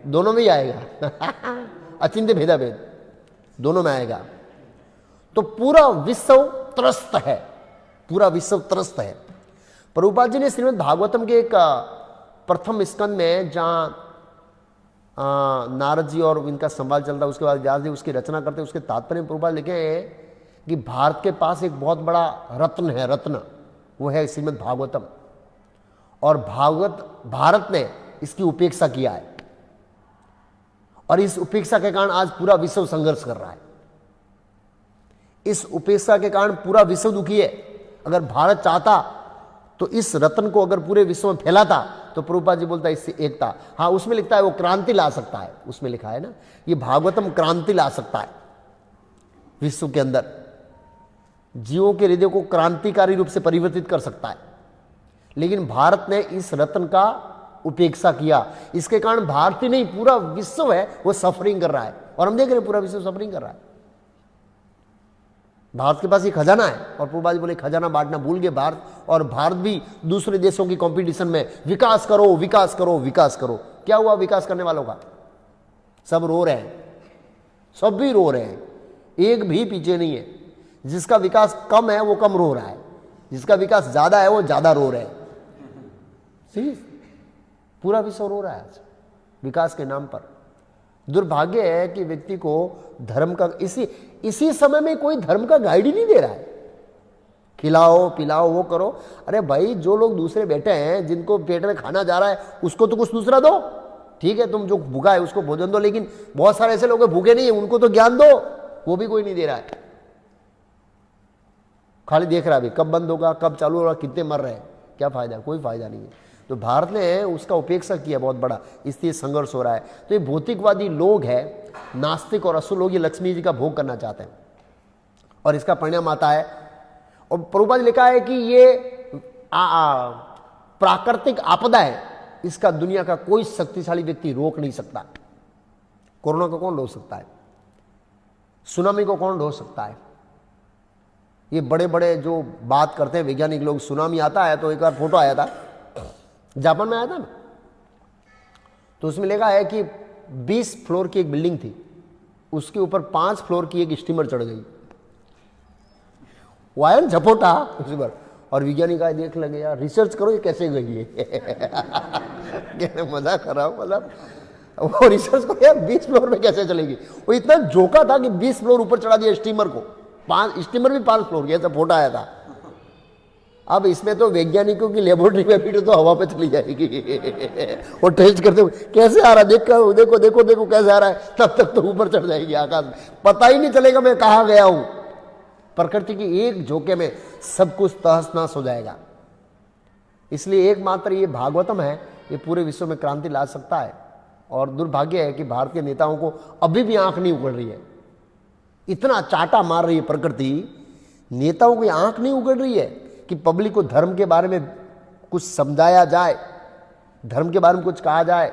दोनों में ही आएगा अचिंत्य भेदा भेद दोनों में आएगा। तो पूरा विश्व त्रस्त है, पूरा विश्व त्रस्त है। प्रभुपाद जी ने श्रीमद् भागवतम के एक प्रथम स्कंद में, जहां नारद जी और इनका संवाद चल रहा है, उसके बाद व्यास जी उसकी रचना करते हैं, उसके तात्पर्य में प्रभुपाद लिखे हैं कि भारत के पास एक बहुत बड़ा रत्न है, रत्न, वो है श्रीमद् भागवतम। और भारत ने इसकी उपेक्षा किया है, और इस उपेक्षा के कारण आज पूरा विश्व संघर्ष कर रहा है। इस उपेक्षा के कारण पूरा विश्व दुखी है। अगर भारत चाहता तो इस रत्न को अगर पूरे विश्व में फैलाता, तो प्रभुपाद जी बोलता है इससे एकता। हाँ, उसमें लिखता है वो क्रांति ला सकता है, उसमें लिखा है ना, ये भागवतम क्रांति ला सकता है विश्व के अंदर, जीवों के हृदय को क्रांतिकारी रूप से परिवर्तित कर सकता है। लेकिन भारत ने इस रत्न का उपेक्षा किया, इसके कारण भारत ही नहीं पूरा विश्व है वो सफरिंग कर रहा है, और हम देख रहे हैं पूरा विश्व सफरिंग कर रहा है। भारत के पास एक खजाना है, और प्रभुपाद जी बोले खजाना बांटना भूल गए भारत, और भारत भी दूसरे देशों की कंपटीशन में विकास करो विकास करो विकास करो। क्या हुआ विकास करने वालों का? सब रो रहे हैं, सब भी रो रहे हैं, एक भी पीछे नहीं है। जिसका विकास कम है वो कम रो रहा है, जिसका विकास ज्यादा है वो ज्यादा रो रहे हैं। पूरा विश्व रो रहा है आज विकास के नाम पर। दुर्भाग्य है कि व्यक्ति को धर्म का इसी समय में कोई धर्म का गाइड ही नहीं दे रहा है। खिलाओ पिलाओ वो करो। अरे भाई, जो लोग दूसरे बैठे हैं, जिनको पेट में खाना जा रहा है, उसको तो कुछ दूसरा दो। ठीक है, तुम जो भूखा है उसको भोजन दो, लेकिन बहुत सारे ऐसे लोग भूखे नहीं है, उनको तो ज्ञान दो, वो भी कोई नहीं दे रहा है। खाली देख रहा है अभी कब बंद होगा, कब चालू होगा, कितने मर रहे हैं। क्या फायदा? कोई फायदा नहीं है। तो भारत ने उसका उपेक्षा किया बहुत बड़ा, इसलिए संघर्ष हो रहा है। तो ये भौतिकवादी लोग हैं, नास्तिक और असुर लोग, ये लक्ष्मी जी का भोग करना चाहते हैं और इसका परिणाम आता है। और प्रभुपाद ने लिखा है कि ये प्राकृतिक आपदा है, इसका दुनिया का कोई शक्तिशाली व्यक्ति रोक नहीं सकता। कोरोना को कौन रोक सकता है? सुनामी को कौन रोक सकता है? ये बड़े बड़े जो बात करते हैं वैज्ञानिक लोग, सुनामी आता है तो एक बार फोटो आया था, जापान में आया था ना, तो उसमें लिखा है कि 20 फ्लोर की एक बिल्डिंग थी, उसके ऊपर 5 फ्लोर की एक स्टीमर चढ़ गई, वायन झपोटा उसी पर। और वैज्ञानिक आए, देख लगे यार रिसर्च करो ये कैसे गई है मजा कर रहा हूं, मतलब वो रिसर्च करो यार 20 फ्लोर में कैसे चलेगी। वो इतना जोका था कि 20 फ्लोर ऊपर चढ़ा दिया स्टीमर को, 5 स्टीमर भी 5 फ्लोर की, ऐसा फोटो आया था। अब इसमें तो वैज्ञानिकों की लेबोरेटरी में भी तो हवा पे चली जाएगी वो टेस्ट करते हुए कैसे आ रहा है, देखो देखो देखो देखो कैसे आ रहा है, तब तक तो ऊपर चढ़ जाएगी आकाश में, पता ही नहीं चलेगा मैं कहाँ गया हूं। प्रकृति की एक झोंके में सब कुछ तहस नहस हो जाएगा। इसलिए एकमात्र ये भागवतम है, ये पूरे विश्व में क्रांति ला सकता है। और दुर्भाग्य है कि भारत के नेताओं को अभी भी आंख नहीं उगड़ रही है, इतना चाटा मार रही है प्रकृति, नेताओं की आंख नहीं उगड़ रही है कि पब्लिक को धर्म के बारे में कुछ समझाया जाए, धर्म के बारे में कुछ कहा जाए।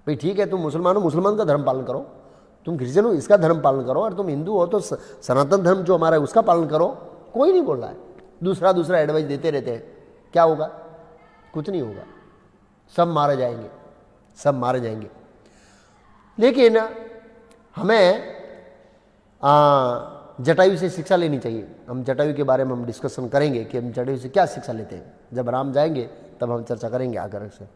भाई ठीक है, तुम मुसलमान हो, मुसलमान का धर्म पालन करो, तुम क्रिश्चियन हो, इसका धर्म पालन करो, और तुम हिंदू हो तो सनातन धर्म जो हमारा है उसका पालन करो। कोई नहीं बोल रहा है, दूसरा एडवाइस देते रहते हैं। क्या होगा? कुछ नहीं होगा, सब मारे जाएंगे, सब मारे जाएंगे। लेकिन हमें जटायु से शिक्षा लेनी चाहिए। हम जटायु के बारे में हम डिस्कशन करेंगे कि हम जटायु से क्या शिक्षा लेते हैं। जब राम जाएंगे तब हम चर्चा करेंगे आकर से।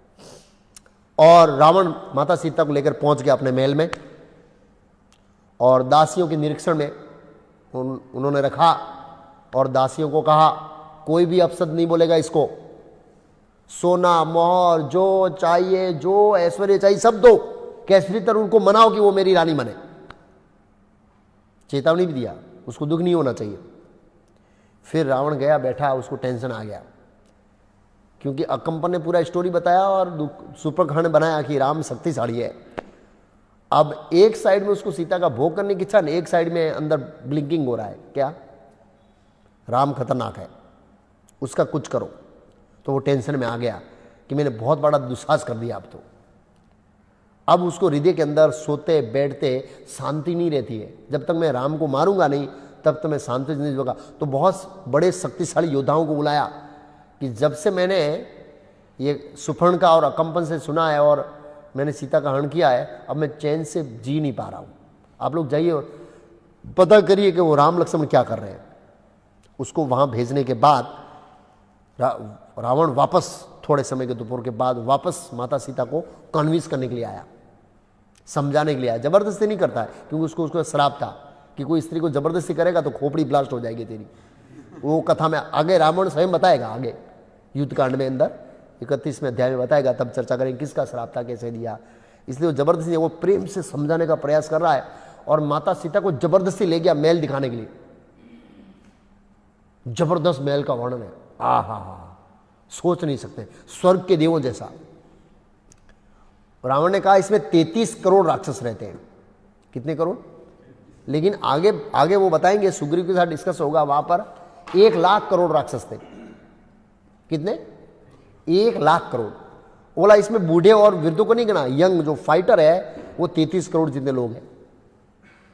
और रावण माता सीता को लेकर पहुंच गया अपने महल में, और दासियों के निरीक्षण में उन्होंने रखा, और दासियों को कहा कोई भी अपशब्द नहीं बोलेगा इसको, सोना मोहर जो चाहिए, जो ऐश्वर्य चाहिए सब दो, कैसरी तरह उनको मनाओ कि वो मेरी रानी बने। चेतावनी भी दिया, उसको दुख नहीं होना चाहिए। फिर रावण गया बैठा, उसको टेंशन आ गया, क्योंकि अकंपन ने पूरा स्टोरी बताया और सुपर्णखंड ने बनाया कि राम शक्तिशाली है। अब एक साइड में उसको सीता का भोग करने की इच्छा, एक साइड में अंदर ब्लिंकिंग हो रहा है, क्या राम खतरनाक है, उसका कुछ करो। तो वो टेंशन में आ गया कि मैंने बहुत बड़ा दुस्साहस कर दिया। अब उसको हृदय के अंदर सोते बैठते शांति नहीं रहती है। जब तक मैं राम को मारूंगा नहीं तब तक मैं शांति नहीं होगा। तो बहुत बड़े शक्तिशाली योद्धाओं को बुलाया कि जब से मैंने ये सुफर्ण का और अकंपन से सुना है और मैंने सीता का हरण किया है, अब मैं चैन से जी नहीं पा रहा हूँ। आप लोग जाइए और पता करिए कि वो राम लक्ष्मण क्या कर रहे हैं। उसको वहाँ भेजने के बाद रावण वापस थोड़े समय के दोपहर के बाद वापस माता सीता को कन्विंस करने के लिए आया, समझाने के लिए आया। जबरदस्ती नहीं करता है, क्योंकि उसको श्राप था कि कोई स्त्री को जबरदस्ती करेगा तो खोपड़ी ब्लास्ट हो जाएगी तेरी। वो कथा में आगे रावण स्वयं बताएगा, आगे युद्ध कांड में अंदर 31वें अध्याय में बताएगा, तब चर्चा करेंगे किसका श्राप था, कैसे दिया। इसलिए वो जबरदस्ती, वो प्रेम से समझाने का प्रयास कर रहा है, और माता सीता को जबरदस्ती ले गया महल दिखाने के लिए। जबरदस्त महल का वर्णन है, आहा, सोच नहीं सकते, स्वर्ग के देवों जैसा। रावण ने कहा इसमें 33 करोड़ राक्षस रहते हैं। कितने करोड़? लेकिन आगे आगे वो बताएंगे, सुग्रीव के साथ डिस्कस होगा, वहां पर 1 लाख करोड़ राक्षस थे। कितने? 1 लाख करोड़। बोला इसमें बूढ़े और वृद्धों को नहीं गिना, यंग जो फाइटर है वो 33 करोड़ जितने लोग हैं।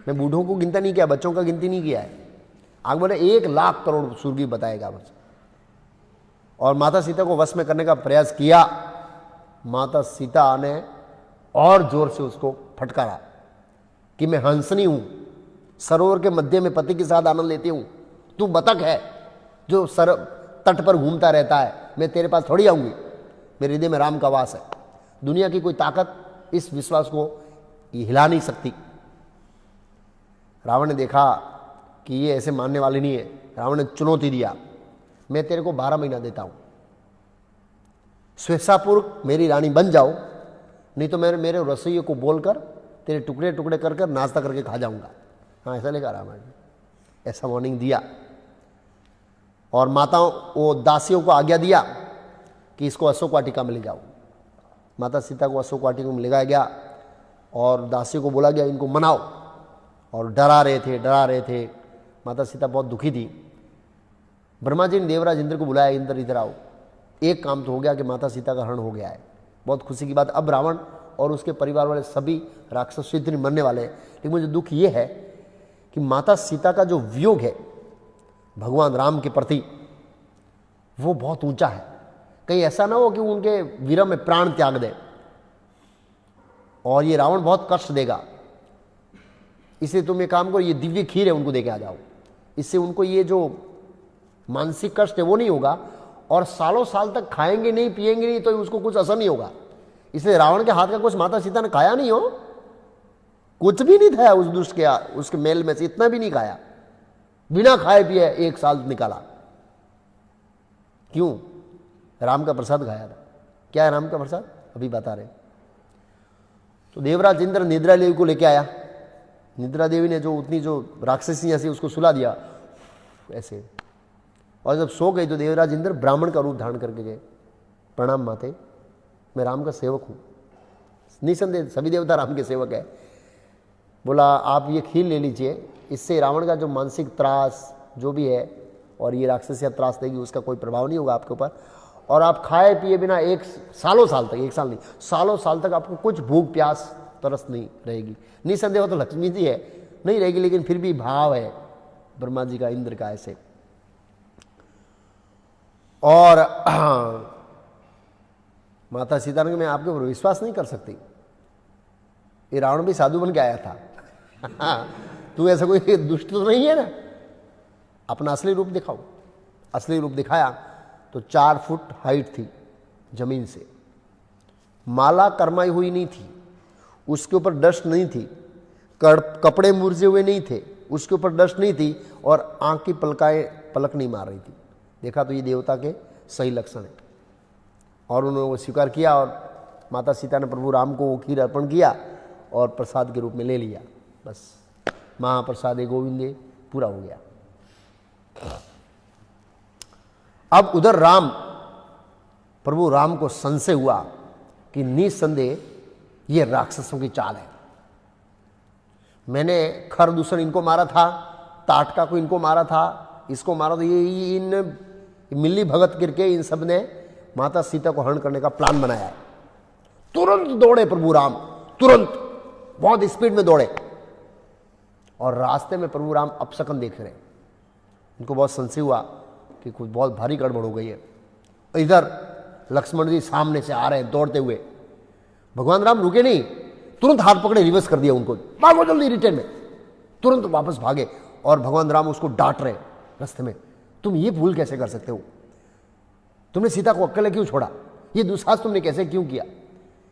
मैं बूढ़ों को गिनता नहीं किया, बच्चों का गिनती नहीं किया है। आगे बोले 1 लाख करोड़ सुग्रीव बताएगा बस। और माता सीता को वश में करने का प्रयास किया। माता सीता ने और जोर से उसको फटकारा कि मैं हंसनी हूं, सरोवर के मध्य में पति के साथ आनंद लेती हूं, तू बतख है जो तट पर घूमता रहता है, मैं तेरे पास थोड़ी आऊंगी, मेरे हृदय में राम का वास है। दुनिया की कोई ताकत इस विश्वास को हिला नहीं सकती। रावण ने देखा कि ये ऐसे मानने वाली नहीं है। रावण ने चुनौती दिया, मैं तेरे को 12 महीना देता हूं, स्वेच्छापूर्वक मेरी रानी बन जाओ, नहीं तो मैं मेरे रसोइये को बोलकर तेरे टुकड़े टुकड़े कर नाश्ता करके खा जाऊंगा। हाँ, ऐसा लिखा रावण ने, ऐसा वार्निंग दिया। और माताओं वो दासियों को आज्ञा दिया कि इसको अशोक वाटिका में ले जाओ। माता सीता को अशोक वाटिका में ले जाया गया और दासियों को बोला गया इनको मनाओ, और डरा रहे थे। माता सीता बहुत दुखी थी। ब्रह्मा जी ने देवराज इंद्र को बुलाया, इंद्र इधर आओ, एक काम तो हो गया कि माता सीता का हरण हो गया है, बहुत खुशी की बात। अब रावण और उसके परिवार वाले सभी राक्षस इतने मरने वाले हैं, लेकिन मुझे दुख ये है कि माता सीता का जो वियोग है भगवान राम के प्रति वो बहुत ऊंचा है। कहीं ऐसा ना हो कि उनके वीरम में प्राण त्याग दे और ये रावण बहुत कष्ट देगा। इसलिए तुम ये काम करो, ये दिव्य खीर है उनको दे के आ जाओ, इससे उनको ये जो मानसिक कष्ट है वो नहीं होगा, और सालों साल तक खाएंगे नहीं पिएंगे नहीं तो उसको कुछ असर नहीं होगा। इसलिए रावण के हाथ का कुछ माता सीता ने खाया नहीं हो, कुछ भी नहीं खाया उस दुष्ट के उसके मेल में से, इतना भी नहीं खाया, बिना खाए पिए 1 साल निकाला। क्यों? राम का प्रसाद खाया था। क्या है राम का प्रसाद? अभी बता रहे। तो देवराज इंद्र निद्रा देवी को लेके आया। निद्रा देवी ने जो उतनी जो राक्षसी ऐसी उसको सुला दिया ऐसे, और जब सो गई तो देवराज इंद्र ब्राह्मण का रूप धारण करके गए। प्रणाम माते, मैं राम का सेवक हूँ। निसंदेह सभी देवता राम के सेवक है। बोला आप ये खीर ले लीजिए, इससे रावण का जो मानसिक त्रास जो भी है और ये राक्षसिया त्रास देगी उसका कोई प्रभाव नहीं होगा आपके ऊपर, और आप खाए पिए बिना सालों साल तक, 1 साल नहीं सालों साल तक आपको कुछ भूख प्यास तरस नहीं रहेगी। निसंदेह तो लक्ष्मी जी है नहीं रहेगी, लेकिन फिर भी भाव है ब्रह्मा जी का इंद्र का ऐसे। और माता सीता ने मैं आपके ऊपर विश्वास नहीं कर सकती, ये रावण भी साधु बन के आया था तू ऐसा कोई दुष्ट तो नहीं है ना, अपना असली रूप दिखाओ। असली रूप दिखाया तो 4 फुट हाइट थी जमीन से, माला करमाई हुई नहीं थी, उसके ऊपर डस्ट नहीं थी, कपड़े मुरझे हुए नहीं थे, उसके ऊपर डस्ट नहीं थी, और आंख की पलक नहीं मार रही थी। देखा तो ये देवता के सही लक्षण है। और उन्होंने वो स्वीकार किया, और माता सीता ने प्रभु राम को वो खीर अर्पण किया और प्रसाद के रूप में ले लिया। बस महाप्रसादे गोविंदे पूरा हो गया। अब उधर राम, प्रभु राम को संशय हुआ कि निसंदेह ये राक्षसों की चाल है। मैंने खरदूषण इनको मारा था, ताटका को इनको मारा था, इसको मारा तो ये इन मिली भगत करके इन सब ने माता सीता को हरण करने का प्लान बनाया है। तुरंत दौड़े प्रभु राम, तुरंत बहुत स्पीड में दौड़े, और रास्ते में प्रभु राम अपशकन देख रहे। उनको बहुत संशय हुआ कि कुछ बहुत भारी गड़बड़ हो गई है। इधर लक्ष्मण जी सामने से आ रहे हैं दौड़ते हुए। भगवान राम रुके नहीं, तुरंत हाथ पकड़े रिवर्स कर दिया उनको, भागो जल्दी रिटर्न में, तुरंत वापस भागे। और भगवान राम उसको डांट रहे रास्ते में, तुम ये भूल कैसे कर सकते हो, तुमने सीता को अकेले क्यों छोड़ा, ये दुस्साहस तुमने कैसे क्यों किया,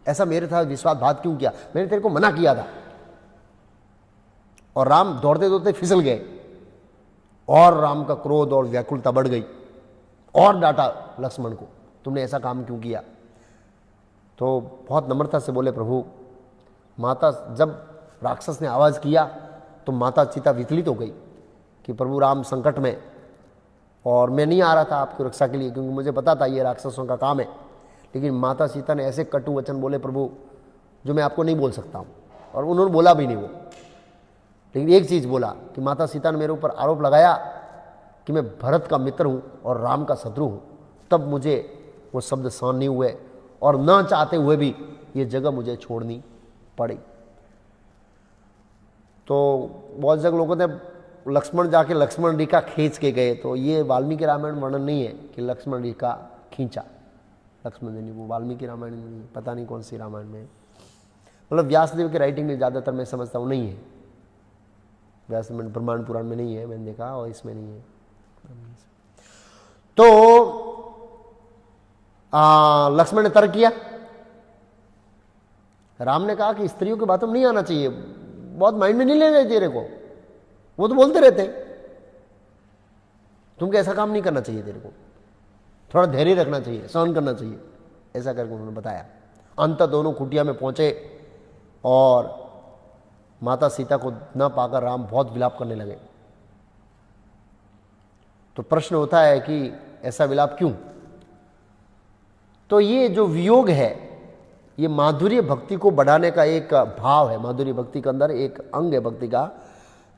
ऐसा मेरे साथ विश्वासघात क्यों किया, मैंने तेरे को मना किया था। और राम दौड़ते दौड़ते फिसल गए, और राम का क्रोध और व्याकुलता बढ़ गई, और डांटा लक्ष्मण को, तुमने ऐसा काम क्यों किया। तो बहुत नम्रता से बोले, प्रभु माता, जब राक्षस ने आवाज किया तो माता सीता विचलित हो गई कि प्रभु राम संकट में, और मैं नहीं आ रहा था आपकी रक्षा के लिए, क्योंकि मुझे पता था ये राक्षसों का काम है। लेकिन माता सीता ने ऐसे कटु वचन बोले प्रभु, जो मैं आपको नहीं बोल सकता हूँ, और उन्होंने बोला भी नहीं वो। लेकिन एक चीज़ बोला कि माता सीता ने मेरे ऊपर आरोप लगाया कि मैं भरत का मित्र हूँ और राम का शत्रु हूँ, तब मुझे वो शब्द सहन नहीं हुए, और न चाहते हुए भी ये जगह मुझे छोड़नी पड़ी। तो बहुत जगह लोगों ने लक्ष्मण जाके लक्ष्मण रेखा खींच के गए, तो ये वाल्मीकि रामायण वर्णन नहीं है कि लक्ष्मण रेखा खींचा लक्ष्मण जी ने, वो वाल्मीकि रामायण नहीं, पता नहीं कौन सी रामायण में, मतलब व्यासदेव के राइटिंग में ज़्यादातर मैं समझता हूँ नहीं है, व्यास में ब्रह्मांड पुराण में नहीं है, मैंने देखा, और इसमें नहीं है। तो लक्ष्मण ने तर्क किया, राम ने कहा कि स्त्रियों की बातों में नहीं आना चाहिए, बहुत माइंड में नहीं ले रहे तेरे को, वो तो बोलते रहते, तुमको ऐसा काम नहीं करना चाहिए, तेरे को थोड़ा धैर्य रखना चाहिए, सहन करना चाहिए, ऐसा करके उन्होंने बताया। अंत दोनों कुटिया में पहुंचे, और माता सीता को न पाकर राम बहुत विलाप करने लगे। तो प्रश्न होता है कि ऐसा विलाप क्यों? तो ये जो वियोग है, ये माधुर्य भक्ति को बढ़ाने का एक भाव है। माधुर्य भक्ति के अंदर एक अंग है भक्ति का,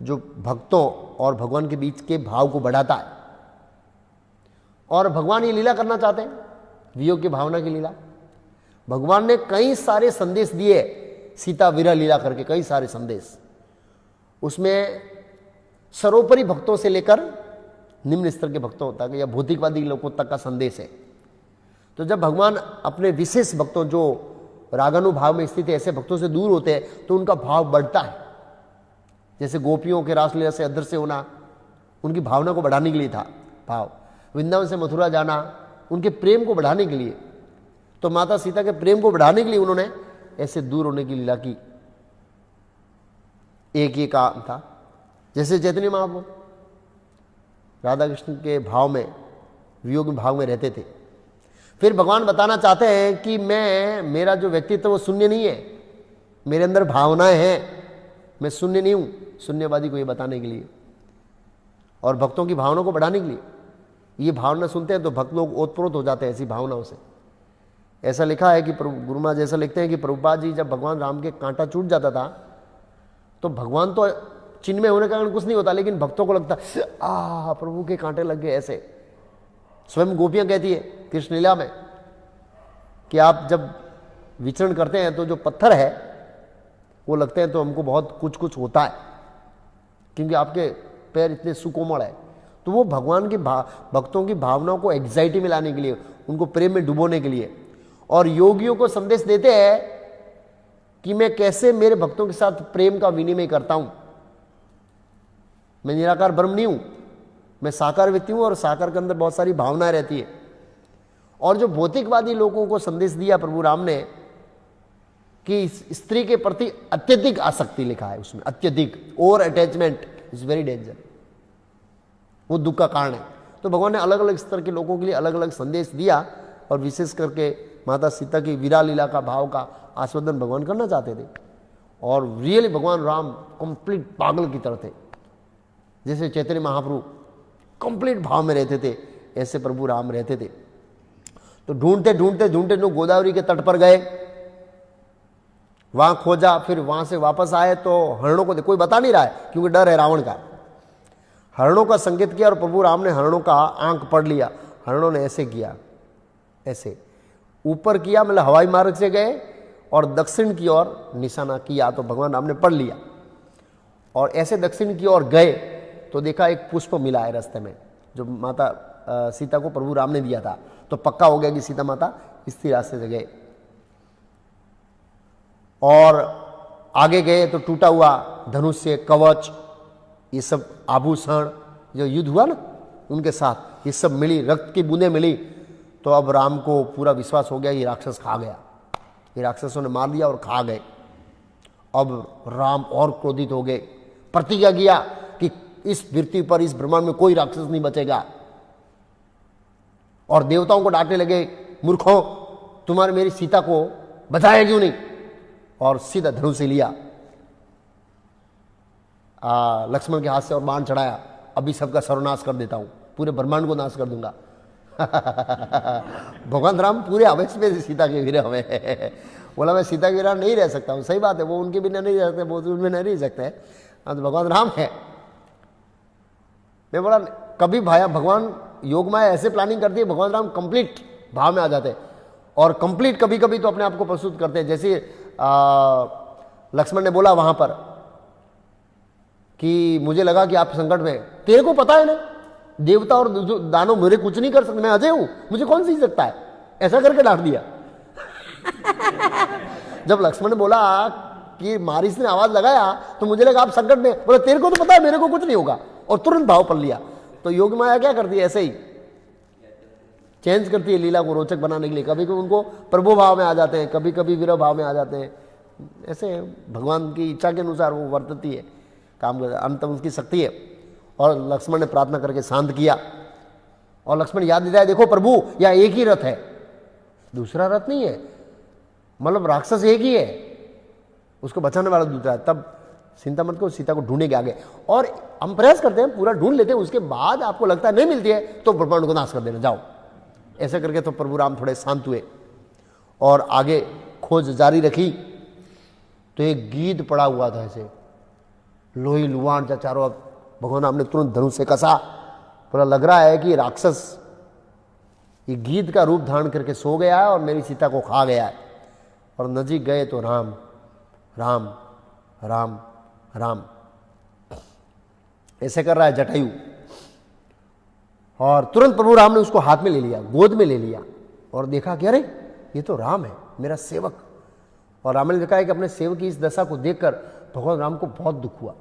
जो भक्तों और भगवान के बीच के भाव को बढ़ाता है। और भगवान ये लीला करना चाहते हैं, वियोग की भावना की लीला। भगवान ने कई सारे संदेश दिए, सीता विरह लीला करके कई सारे संदेश। उसमें सर्वोपरि भक्तों से लेकर निम्न स्तर के भक्तों तक या भौतिकवादी लोगों तक का संदेश है। तो जब भगवान अपने विशेष भक्तों, जो रागानुभाव में स्थित है, ऐसे भक्तों से दूर होते हैं तो उनका भाव बढ़ता है। जैसे गोपियों के रासलीला से अदृश्य से होना उनकी भावना को बढ़ाने के लिए था भाव। वृंदावन से मथुरा जाना उनके प्रेम को बढ़ाने के लिए। तो माता सीता के प्रेम को बढ़ाने के लिए उन्होंने ऐसे दूर होने की लीला की। एक ये काम था। जैसे चैतन्य महाप्रभु राधा कृष्ण के भाव में, वियोग भाव में रहते थे। फिर भगवान बताना चाहते हैं कि मेरा जो व्यक्तित्व वो शून्य नहीं है, मेरे अंदर भावनाएं हैं, मैं शून्य नहीं हूं। शून्यवादी को ये बताने के लिए और भक्तों की भावनाओं को बढ़ाने के लिए। ये भावना सुनते हैं तो भक्त लोग ओतप्रोत हो जाते हैं ऐसी भावनाओं से। ऐसा लिखा है कि गुरु महाराज ऐसा लिखते हैं कि प्रभुपाद जी जब भगवान राम के कांटा छूट जाता था तो भगवान तो चिन्ह में होने के कारण कुछ नहीं होता, लेकिन भक्तों को लगता प्रभु के कांटे लग गए। ऐसे स्वयं गोपियां कहती है कृष्ण लीला में कि आप जब विचरण करते हैं तो जो पत्थर है वो लगते हैं तो हमको बहुत कुछ होता है, क्योंकि आपके पैर इतने सुकोमल है। तो वो भगवान की भक्तों की भावनाओं को एग्जाइटी में लाने के लिए, उनको प्रेम में डुबोने के लिए, और योगियों को संदेश देते हैं कि मैं कैसे मेरे भक्तों के साथ प्रेम का विनिमय करता हूं। मैं निराकार ब्रह्म नहीं हूं, मैं साकार व्यक्ति हूं और साकार के अंदर बहुत सारी भावनाएं रहती है। और जो भौतिकवादी लोगों को संदेश दिया प्रभु राम ने कि स्त्री के प्रति अत्यधिक आसक्ति, लिखा है उसमें अत्यधिक, over attachment is very danger, वो दुख का कारण है। तो भगवान ने अलग अलग स्तर के लोगों के लिए अलग अलग संदेश दिया, और विशेष करके माता सीता की विरह लीला का भाव का आस्वादन भगवान करना चाहते थे। और रियली भगवान राम कंप्लीट पागल की तरह थे। जैसे चैतन्य महाप्रभु कंप्लीट भाव में रहते थे, ऐसे प्रभु राम रहते थे। तो ढूंढते ढूंढते ढूंढते लोग गोदावरी के तट पर गए, वहां खोजा, फिर वहां से वापस आए तो हरणों को कोई बता नहीं रहा है क्योंकि डर है रावण का। हरणों का संकेत किया और प्रभु राम ने हरणों का आंख पढ़ लिया। हरणों ने ऐसे किया, ऐसे ऊपर किया, मतलब हवाई मार्ग से गए और दक्षिण की ओर निशाना किया, तो भगवान राम ने पढ़ लिया। और ऐसे दक्षिण की ओर गए तो देखा एक पुष्प मिला है रास्ते में, जो माता सीता को प्रभु राम ने दिया था। तो पक्का हो गया कि सीता माता इसी रास्ते से गए। और आगे गए तो टूटा हुआ धनुष्य, कवच, ये सब आभूषण, जो युद्ध हुआ ना उनके साथ, ये सब मिली, रक्त की बूंदें मिली। तो अब राम को पूरा विश्वास हो गया ये राक्षस खा गया, ये राक्षसों ने मार दिया और खा गए। अब राम और क्रोधित हो गए, प्रतिज्ञा किया कि इस पृथ्वी पर, इस ब्रह्मांड में कोई राक्षस नहीं बचेगा। और देवताओं को डांटने लगे, मूर्खों, तुम्हारे मेरी सीता को बचाया क्यों नहीं। और सीधा धनुष से लिया, लक्ष्मण के हाथ से, और बाण चढ़ाया, अभी सबका सर्वनाश कर देता हूं, पूरे ब्रह्मांड को नाश कर दूंगा। भगवान राम पूरे आवेश में सीता के विरह में बोला मैं सीता के विरह नहीं रह सकता हूं। सही बात है, वो उनके बिना नहीं रह सकते, वो उनमें नहीं रह सकते हैं, तो भगवान राम है। मैं बोला कभी भाया भगवान योग माया ऐसे प्लानिंग करती है, भगवान राम कंप्लीट भाव में आ जाते हैं और कंप्लीट कभी कभी तो अपने आप को प्रस्तुत करते हैं। जैसे लक्ष्मण ने बोला वहां पर कि मुझे लगा कि आप संकट में, तेरे को पता है ना देवता और दानव मेरे कुछ नहीं कर सकते, मैं अजय हूं, मुझे कौन सीख सकता है, ऐसा करके डांट दिया। जब लक्ष्मण ने बोला कि मारिस ने आवाज लगाया तो मुझे लगा आप संकट में, बोला तेरे को तो पता है मेरे को कुछ नहीं होगा, और तुरंत भाव पढ़ लिया। तो योग माया क्या करती है, ऐसे ही चेंज करती है लीला को रोचक बनाने के लिए। कभी कभी उनको प्रभु भाव में आ जाते हैं, कभी कभी विरह भाव में आ जाते हैं। ऐसे भगवान की इच्छा के अनुसार वो वर्तती है, काम करता है, अंत उसकी शक्ति है। और लक्ष्मण ने प्रार्थना करके शांत किया, और लक्ष्मण याद दिलाया, देखो प्रभु यह एक ही रथ है, दूसरा रथ नहीं है, मतलब राक्षस एक ही है, उसको बचाने वाला दूसरा है। तब चिंता मत करो, सीता को ढूंढने के आगे, और हम प्रयास करते हैं, पूरा ढूंढ लेते हैं, उसके बाद आपको लगता है नहीं मिलती है तो ब्रह्मांड को नाश कर देना, जाओ। ऐसा करके तो प्रभु राम थोड़े शांत हुए। और आगे खोज जारी रखी तो एक गीद पड़ा हुआ था ऐसे, लोही लुहान जा चारों ओर। भगवान राम ने तुरंत धनुष से कसा, पूरा लग रहा है कि राक्षस ये गीद का रूप धारण करके सो गया है और मेरी सीता को खा गया है। और नजीक गए तो राम राम राम राम ऐसे कर रहा है जटायु, और तुरंत प्रभु राम ने उसको हाथ में ले लिया, गोद में ले लिया और देखा कि अरे ये तो राम है, मेरा सेवक। और राम ने देखा है कि अपने सेवक की इस दशा को देखकर भगवान राम को बहुत दुख हुआ,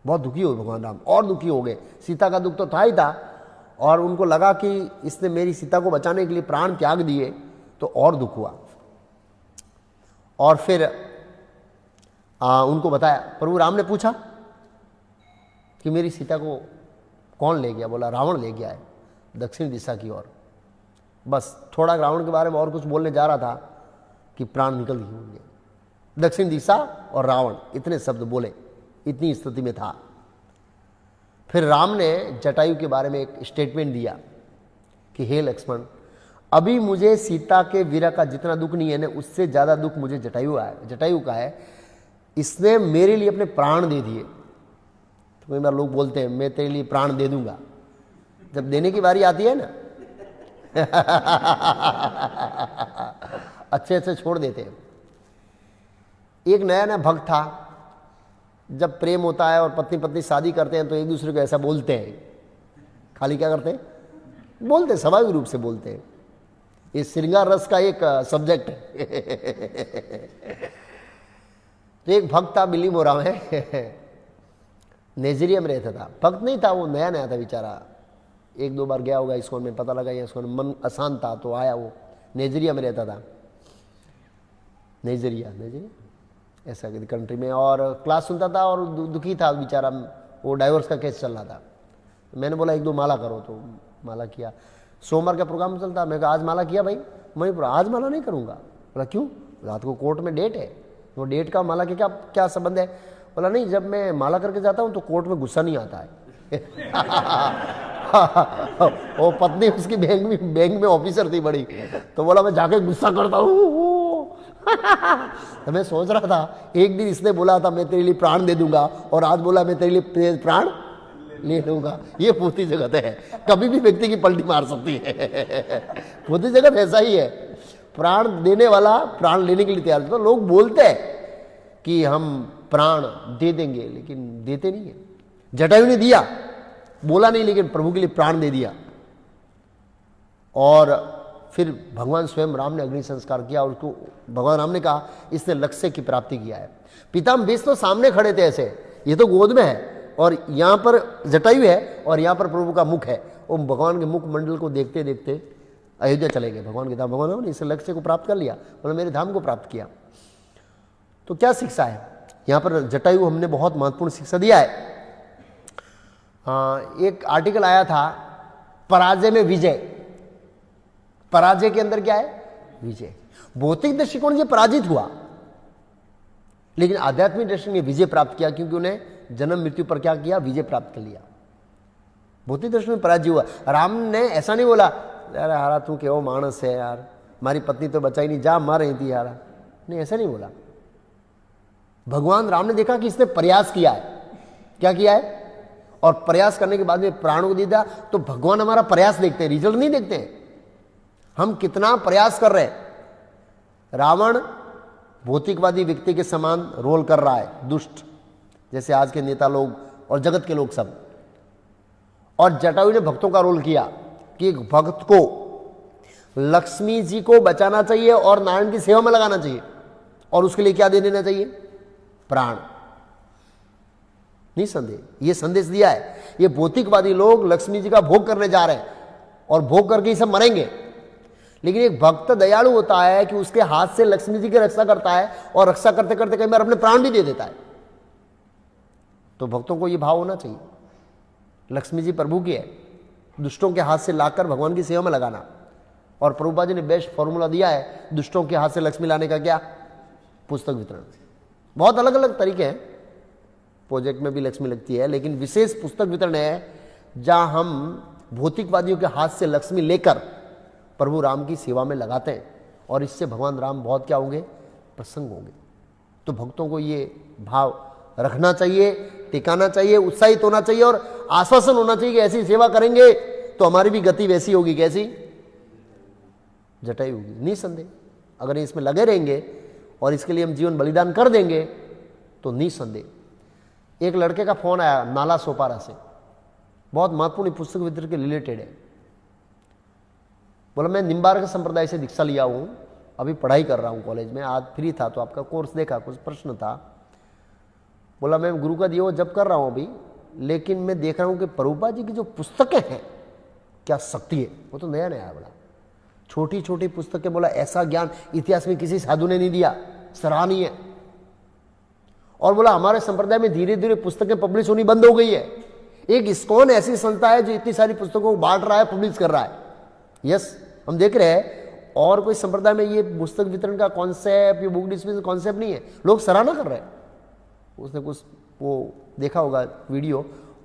बहुत दुखी हुए भगवान राम, और दुखी हो गए। सीता का दुख तो था ही था, और उनको लगा कि इसने मेरी सीता को बचाने के लिए प्राण त्याग दिए, तो और दुख हुआ। और फिर उनको बताया, प्रभु राम ने पूछा कि मेरी सीता को कौन ले गया? बोला रावण ले गया है दक्षिण दिशा की ओर। बस थोड़ा रावण के बारे में और कुछ बोलने जा रहा था कि प्राण निकल गए होंगे। दक्षिण दिशा और रावण इतने शब्द बोले, इतनी स्थिति में था। फिर राम ने जटायु के बारे में एक स्टेटमेंट दिया कि हे लक्ष्मण, अभी मुझे सीता के विरह का जितना दुख नहीं है ना, उससे ज्यादा दुख मुझे जटायु का है। इसने मेरे लिए अपने प्राण दे दिए। तो कई बार लोग बोलते हैं मैं तेरे लिए प्राण दे दूंगा, जब देने की बारी आती है ना अच्छे अच्छे छोड़ देते हैं। एक नया नया भक्त था, जब प्रेम होता है और पत्नी पत्नी शादी करते हैं तो एक दूसरे को ऐसा बोलते हैं, खाली क्या करते हैं, बोलते हैं, स्वाभाविक रूप से बोलते हैं। ये श्रृंगार रस का एक सब्जेक्ट है। तो एक भक्त था बिल्ली मोरा में नाइजीरिया में रहता था। भक्त नहीं था, वो नया नया था बेचारा, एक दो बार गया होगा इस्कॉन में, पता लगा इस्कॉन में मन अशांत था तो आया। वो नाइजीरिया में रहता था, नाइजीरिया ऐसा कंट्री में, और क्लास सुनता था और दुखी था बेचारा। वो डाइवोर्स का केस चल रहा था। मैंने बोला एक दो माला करो, तो माला किया। सोमवार का प्रोग्राम चलता, मैं कहा आज माला किया भाई? मैं बोला आज माला नहीं करूँगा। बोला क्यों? रात को कोर्ट में डेट है, वो डेट का माला के क्या क्या संबंध है? बोला नहीं, जब मैं माला करके जाता हूँ तो कोर्ट में गुस्सा नहीं आता है। वो पत्नी उसकी बैंक में ऑफिसर थी बड़ी, तो बोला मैं जाके गुस्सा करता हूँ। तो मैं सोच रहा था, एक दिन इसने बोला था मैं तेरे लिए प्राण दे दूंगा, और आज बोला मैं तेरे लिए प्राण ले लूंगा। ये भूति जगत है, कभी भी व्यक्ति की पलटी मार सकती है। भूति जगत ऐसा ही है, प्राण देने वाला प्राण लेने के लिए तैयार। तो लोग बोलते हैं कि हम प्राण दे देंगे, लेकिन देते नहीं है। जटायु ने दिया, बोला नहीं, लेकिन प्रभु के लिए प्राण दे दिया। और फिर भगवान स्वयं राम ने अग्नि संस्कार किया, और उसको भगवान राम ने कहा इसने लक्ष्य की प्राप्ति किया है। पितामह भीष्म तो सामने खड़े थे ऐसे, ये तो गोद में है, और यहाँ पर जटायु है, और यहाँ पर प्रभु का मुख है। वो भगवान के मुख मंडल को देखते देखते अयोध्या चले गए। भगवान के धाम, भगवान ने इस लक्ष्य को प्राप्त कर लिया, उन्होंने मेरे धाम को प्राप्त किया। तो क्या शिक्षा है यहाँ पर? जटायु हमने बहुत महत्वपूर्ण शिक्षा दिया है। एक आर्टिकल आया था, पराजय में विजय। पराजय के अंदर क्या है? विजय। भौतिक दृष्टिकोण से पराजित हुआ, लेकिन आध्यात्मिक दृष्टि में विजय प्राप्त किया, क्योंकि उन्हें जन्म मृत्यु पर क्या किया? विजय प्राप्त कर लिया। भौतिक दृष्टि में पराजय हुआ। राम ने ऐसा नहीं बोला यार हारा तू केवो मानस है यार, हमारी पत्नी तो बचाई नहीं, जा मार रही थी यार, नहीं ऐसा नहीं बोला। भगवान राम ने देखा कि इसने प्रयास किया है, क्या किया है, और प्रयास करने के बाद में प्राणों को दे दिया। तो भगवान हमारा प्रयास देखते हैं, रिजल्ट नहीं देखते हैं, हम कितना प्रयास कर रहे हैं। रावण भौतिकवादी व्यक्ति के समान रोल कर रहा है, दुष्ट, जैसे आज के नेता लोग और जगत के लोग सब। और जटायु ने भक्तों का रोल किया कि एक भक्त को लक्ष्मी जी को बचाना चाहिए और नारायण की सेवा में लगाना चाहिए, और उसके लिए क्या दे देना चाहिए? प्राण। निसंदेह ये संदेश दिया है। ये भौतिकवादी लोग लक्ष्मी जी का भोग करने जा रहे हैं, और भोग करके ही सब मरेंगे। लेकिन एक भक्त दयालु होता है कि उसके हाथ से लक्ष्मी जी की रक्षा करता है, और रक्षा करते करते कई बार अपने प्राण भी दे देता है। तो भक्तों को यह भाव होना चाहिए, लक्ष्मी जी प्रभु की है, दुष्टों के हाथ से लाकर भगवान की सेवा में लगाना। और प्रभुपाद जी ने बेस्ट फॉर्मूला दिया है दुष्टों के हाथ से लक्ष्मी लाने का, क्या? पुस्तक वितरण। बहुत अलग अलग तरीके हैं, प्रोजेक्ट में भी लक्ष्मी लगती है, लेकिन विशेष पुस्तक वितरण है जहां हम भौतिकवादियों के हाथ से लक्ष्मी लेकर प्रभु राम की सेवा में लगाते हैं, और इससे भगवान राम बहुत क्या होंगे, प्रसन्न होंगे। तो भक्तों को ये भाव रखना चाहिए, टिकाना चाहिए, उत्साहित होना चाहिए और आश्वासन होना चाहिए कि ऐसी सेवा करेंगे तो हमारी भी गति वैसी होगी, कैसी, जटाई होगी। निसंदेह अगर इसमें लगे रहेंगे और इसके लिए हम जीवन बलिदान कर देंगे तो निसंदेह। एक लड़के का फोन आया नाला सोपारा से, बहुत महत्वपूर्ण पुस्तक वितरण के रिलेटेड है। बोला मैं निम्बार्क संप्रदाय से दीक्षा लिया हूं, अभी पढ़ाई कर रहा हूं कॉलेज में, आज फ्री था तो आपका कोर्स देखा, कुछ प्रश्न था। बोला मैं गुरु का दिया जब कर रहा हूं अभी, लेकिन मैं देख रहा हूं कि प्रभुपाद जी की जो पुस्तकें हैं क्या शक्ति है। वो तो नया नया है, बोला छोटी छोटी पुस्तकें, बोला ऐसा ज्ञान इतिहास में किसी साधु ने नहीं दिया, सराहनीय है। और बोला हमारे संप्रदाय में धीरे धीरे पुस्तकें पब्लिश होनी बंद हो गई है। एक इस्कॉन ऐसी संस्था है जो इतनी सारी पुस्तकों को बांट रहा है, पब्लिश कर रहा है। यस, हम देख रहे हैं। और कोई संप्रदाय में ये पुस्तक वितरण का कॉन्सेप्ट, ये बुक डिस्ट्रीब्यूशन कॉन्सेप्ट नहीं है, लोग सराहना कर रहे हैं। उसने कुछ वो देखा होगा वीडियो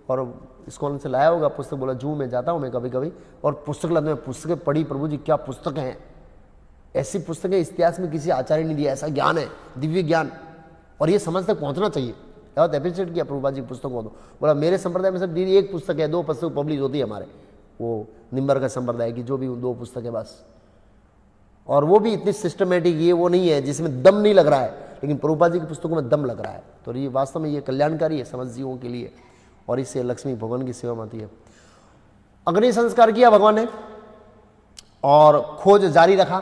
और इस्कॉन से लाया होगा पुस्तक, बोला जू में जाता हूँ मैं कभी कभी और पुस्तक लाता हूँ, पुस्तकें पढ़ी, प्रभु जी क्या पुस्तकें हैं, ऐसी पुस्तकें इतिहास में किसी आचार्य ने दिया, ऐसा ज्ञान है, दिव्य ज्ञान, और ये समझ तक पहुंचना चाहिए। बहुत एप्रिशिएट किया प्रभुपाद जी की पुस्तकों को। बोला मेरे संप्रदाय में सब दीदी एक पुस्तक है, 2 पुस्तक पब्लिश होती है हमारे, वो निम्बर का संप्रदाय की जो भी 2 पुस्तक है बस, और वो भी इतनी सिस्टमेटिक, ये वो नहीं है जिसमें दम नहीं लग रहा है, लेकिन प्रभुपाद जी की पुस्तकों में दम लग रहा है। तो ये वास्तव में ये कल्याणकारी है समझ जीवों के लिए, और इससे लक्ष्मी भगवान की सेवा में आती है। अग्नि संस्कार किया भगवान ने और खोज जारी रखा,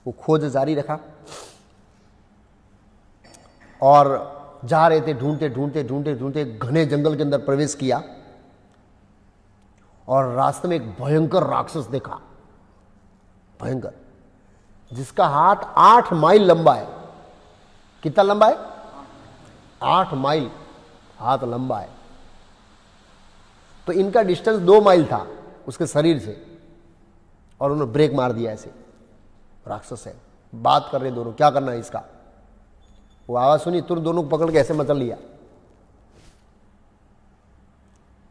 वो खोज जारी रखा और जा रहे थे, ढूंढते ढूंढते ढूंढते ढूंढते घने जंगल के अंदर प्रवेश किया और रास्ते में एक भयंकर राक्षस देखा, भयंकर, जिसका हाथ 8 माइल लंबा है। कितना लंबा है? 8 माइल हाथ लंबा है। तो इनका डिस्टेंस 2 माइल था उसके शरीर से, और उन्होंने ब्रेक मार दिया ऐसे। राक्षस है, बात कर रहे दोनों, क्या करना है इसका। वो आवाज सुनी, तुरंत दोनों को पकड़ के ऐसे मचल लिया।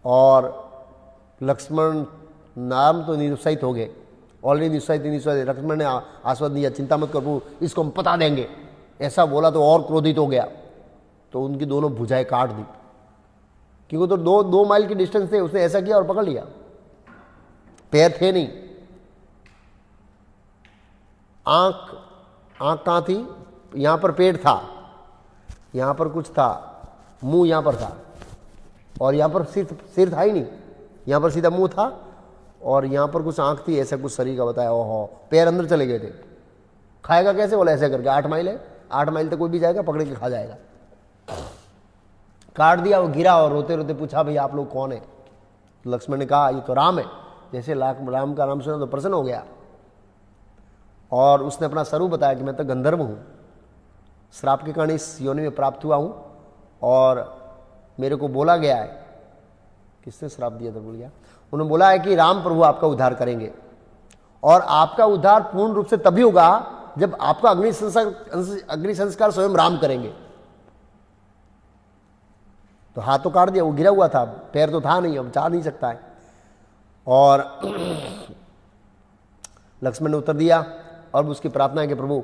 और लक्ष्मण नाम तो निरुत्साहित हो गए, ऑलरेडी निरुत्साहित। लक्ष्मण ने आश्वासन दिया, चिंता मत करो, इसको हम पता देंगे। ऐसा बोला तो और क्रोधित हो गया, तो उनकी दोनों भुजाएं काट दी, क्योंकि तो 2 माइल की डिस्टेंस थे। उसने ऐसा किया और पकड़ लिया, पैर थे नहीं। आंख कहां थी? यहां पर पेट था, यहां पर कुछ था, मुंह यहां पर था, और यहां पर सिर था ही नहीं, यहां पर सीधा मुंह था, और यहां पर कुछ आंख थी, ऐसा कुछ शरीर का बताया। ओहो, पैर अंदर चले गए थे। खाएगा कैसे? बोला ऐसे करके, 8 माइल है, 8 माइल तक कोई भी जाएगा, पकड़ के खा जाएगा। काट दिया, वो गिरा और रोते रोते पूछा भाई आप लोग कौन है? तो लक्ष्मण ने कहा ये तो राम है। जैसे राम का नाम सुना तो प्रसन्न हो गया, और उसने अपना स्वरूप बताया कि मैं तो गंधर्व हूं, श्राप के कारण इस योनि में प्राप्त हुआ हूं, और मेरे को बोला गया है, किसने श्राप दिया था भूल गया, उन्होंने बोला है कि राम प्रभु आपका उद्धार करेंगे, और आपका उद्धार पूर्ण रूप से तभी होगा जब आपका अग्नि संस्कार स्वयं राम करेंगे। तो हाथ तो काट दिया, वो गिरा हुआ था, पैर तो था नहीं, अब जा नहीं सकता है। और लक्ष्मण ने उत्तर दिया और उसकी प्रार्थना है कि प्रभु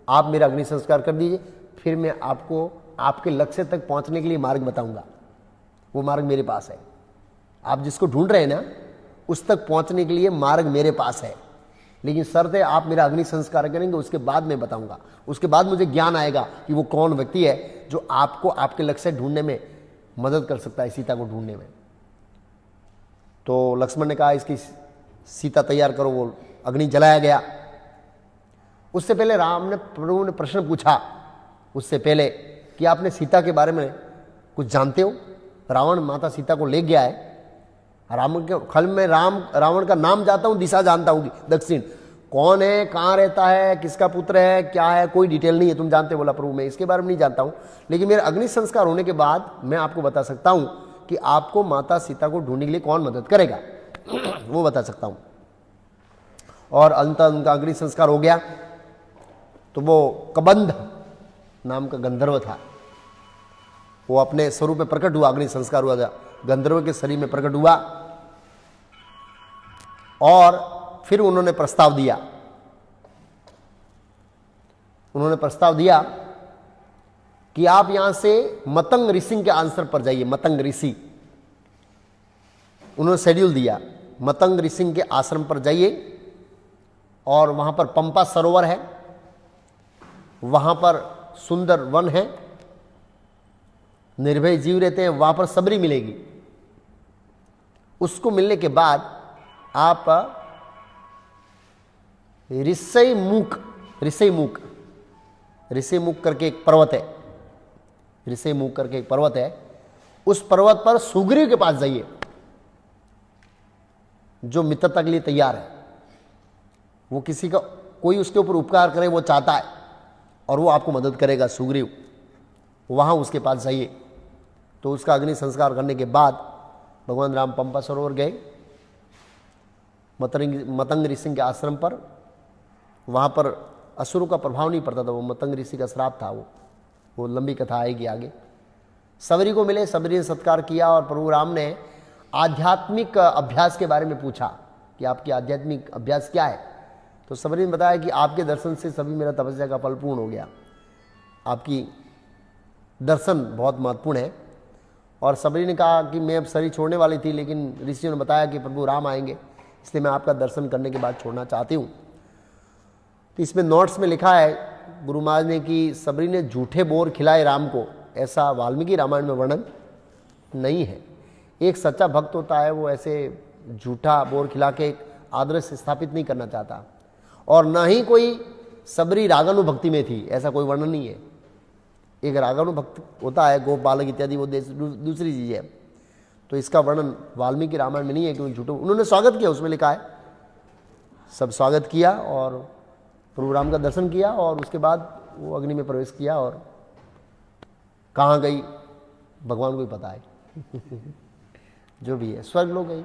आप मेरा अग्नि संस्कार कर दीजिए, फिर मैं आपको आपके लक्ष्य तक पहुंचने के लिए मार्ग बताऊंगा। वो मार्ग मेरे पास है, आप जिसको ढूंढ रहे हैं ना, उस तक पहुंचने के लिए मार्ग मेरे पास है, लेकिन शर्त है आप मेरा अग्नि संस्कार करेंगे, उसके बाद मैं बताऊंगा। उसके बाद मुझे ज्ञान आएगा कि वो कौन व्यक्ति है जो आपको आपके लक्ष्य ढूंढने में मदद कर सकता है, सीता को ढूंढने में। तो लक्ष्मण ने कहा इसकी सीता तैयार करो। वो अग्नि जलाया गया। उससे पहले प्रभु ने प्रश्न पूछा उससे पहले कि आपने सीता के बारे में कुछ जानते हो? रावण माता सीता को ले गया है, रावण के खल में रावण का नाम जानता हूं, दिशा जानता हूं, दक्षिण कौन है, कहाँ रहता है, किसका पुत्र है, क्या है, कोई डिटेल नहीं है, तुम जानते? बोला प्रभु मैं इसके बारे में नहीं जानता हूं, लेकिन मेरे अग्नि संस्कार होने के बाद मैं आपको बता सकता हूं कि आपको माता सीता को ढूंढने के लिए कौन मदद करेगा, वो बता सकता हूं। और अंत उनका अग्नि संस्कार हो गया। तो वो कबंध नाम का गंधर्व था, वो अपने स्वरूप में प्रकट हुआ, अग्नि संस्कार हुआ था, गंधर्व के शरीर में प्रकट हुआ। और फिर उन्होंने प्रस्ताव दिया उन्होंने प्रस्ताव दिया कि आप यहां से मतंग ऋषि के आंसर पर जाइए। मतंग ऋषि, उन्होंने शेड्यूल दिया, मतंग ऋषि के आश्रम पर जाइए और वहां पर पंपा सरोवर है, वहां पर सुंदर वन है, निर्भय जीव रहते हैं, वहां पर सबरी मिलेगी। उसको मिलने के बाद आप ऋषिमुख करके एक पर्वत है, ऋषिमुख करके एक पर्वत है, उस पर्वत पर सुग्रीव के पास जाइए जो मित्रता के लिए तैयार है। वो किसी का कोई उसके ऊपर उपकार करे वो चाहता है और वो आपको मदद करेगा, सुग्रीव। वहां उसके पास जाइए। तो उसका अग्नि संस्कार करने के बाद भगवान राम पंपा सरोवर गए, मतंग ऋषि के आश्रम पर। वहां पर असुरों का प्रभाव नहीं पड़ता था, वो मतंग ऋषि का श्राप था। वो लंबी कथा आएगी आगे। सबरी को मिले, सबरी ने सत्कार किया और प्रभु राम ने आध्यात्मिक अभ्यास के बारे में पूछा कि आपकी आध्यात्मिक अभ्यास क्या है। तो सबरी ने बताया कि आपके दर्शन से सभी मेरा तपस्या का फल पूर्ण हो गया, आपकी दर्शन बहुत महत्वपूर्ण है। और सबरी ने कहा कि मैं अब शरीर छोड़ने वाली थी, लेकिन ऋषियों ने बताया कि प्रभु राम आएंगे, इसलिए मैं आपका दर्शन करने के बाद छोड़ना चाहती हूँ। तो इसमें नोट्स में लिखा है गुरु महाराज ने कि सबरी ने झूठे बोर खिलाए राम को, ऐसा वाल्मीकि रामायण में वर्णन नहीं है। एक सच्चा भक्त होता है, वो ऐसे झूठा बोर खिला के एक आदर्श स्थापित नहीं करना चाहता, और ना ही कोई सबरी रागानुभक्ति में थी, ऐसा कोई वर्णन नहीं है। एक रागानुभक्त होता है, गोप बालक इत्यादि, वो दूसरी चीज़ है। तो इसका वर्णन वाल्मीकि रामायण में नहीं है कि झूठो। उन्होंने स्वागत किया, उसमें लिखा है सब स्वागत किया और प्रभु राम का दर्शन किया, और उसके बाद वो अग्नि में प्रवेश किया। और कहाँ गई भगवान को ही पता है जो भी है, स्वर्ग लोग गई,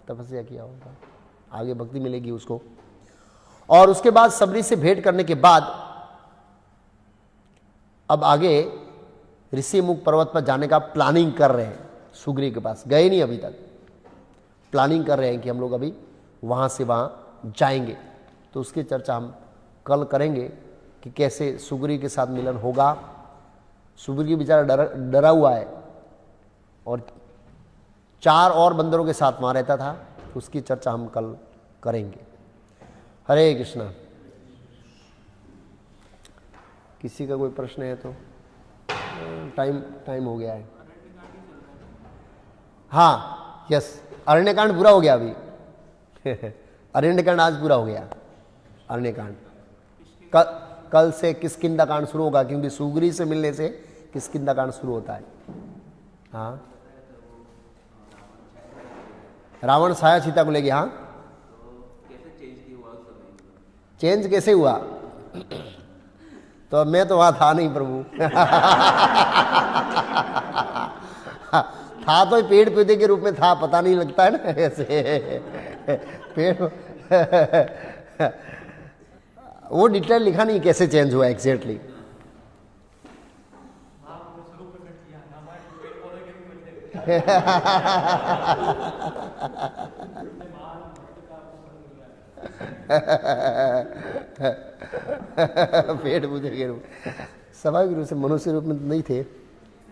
तपस्या किया होगा, आगे भक्ति मिलेगी उसको। और उसके बाद सबरी से भेंट करने के बाद अब आगे ऋषिमुख पर्वत पर जाने का प्लानिंग कर रहे हैं। सुग्रीव के पास गए नहीं अभी तक, प्लानिंग कर रहे हैं कि हम लोग अभी वहां से वहां जाएंगे। तो उसकी चर्चा हम कल करेंगे कि कैसे सुग्रीव के साथ मिलन होगा। सुग्रीव बेचारा डरा हुआ है और 4 और बंदरों के साथ वहां रहता था, उसकी चर्चा हम कल करेंगे। हरे कृष्णा। किसी का कोई प्रश्न है तो? टाइम हो गया है। हाँ, यस, अरण्यकांड पूरा हो गया अभी अरण्यकांड आज पूरा हो गया। अरण्यकांड कल से किष्किंधा कांड शुरू होगा, क्योंकि सुग्रीव से मिलने से किष्किंधा कांड शुरू होता है। हाँ, रावण छाया सीता को ले गया। हाँ, चेंज कैसे हुआ? तो मैं तो वहां था नहीं प्रभु था तो पेड़ पौधे के रूप में था, पता नहीं लगता है ना ऐसे पेड़ वो डिटेल लिखा नहीं कैसे चेंज हुआ एग्जैक्टली। पेड़ पौधे के रूप, स्वाभाविक रूप से मनुष्य रूप में नहीं थे।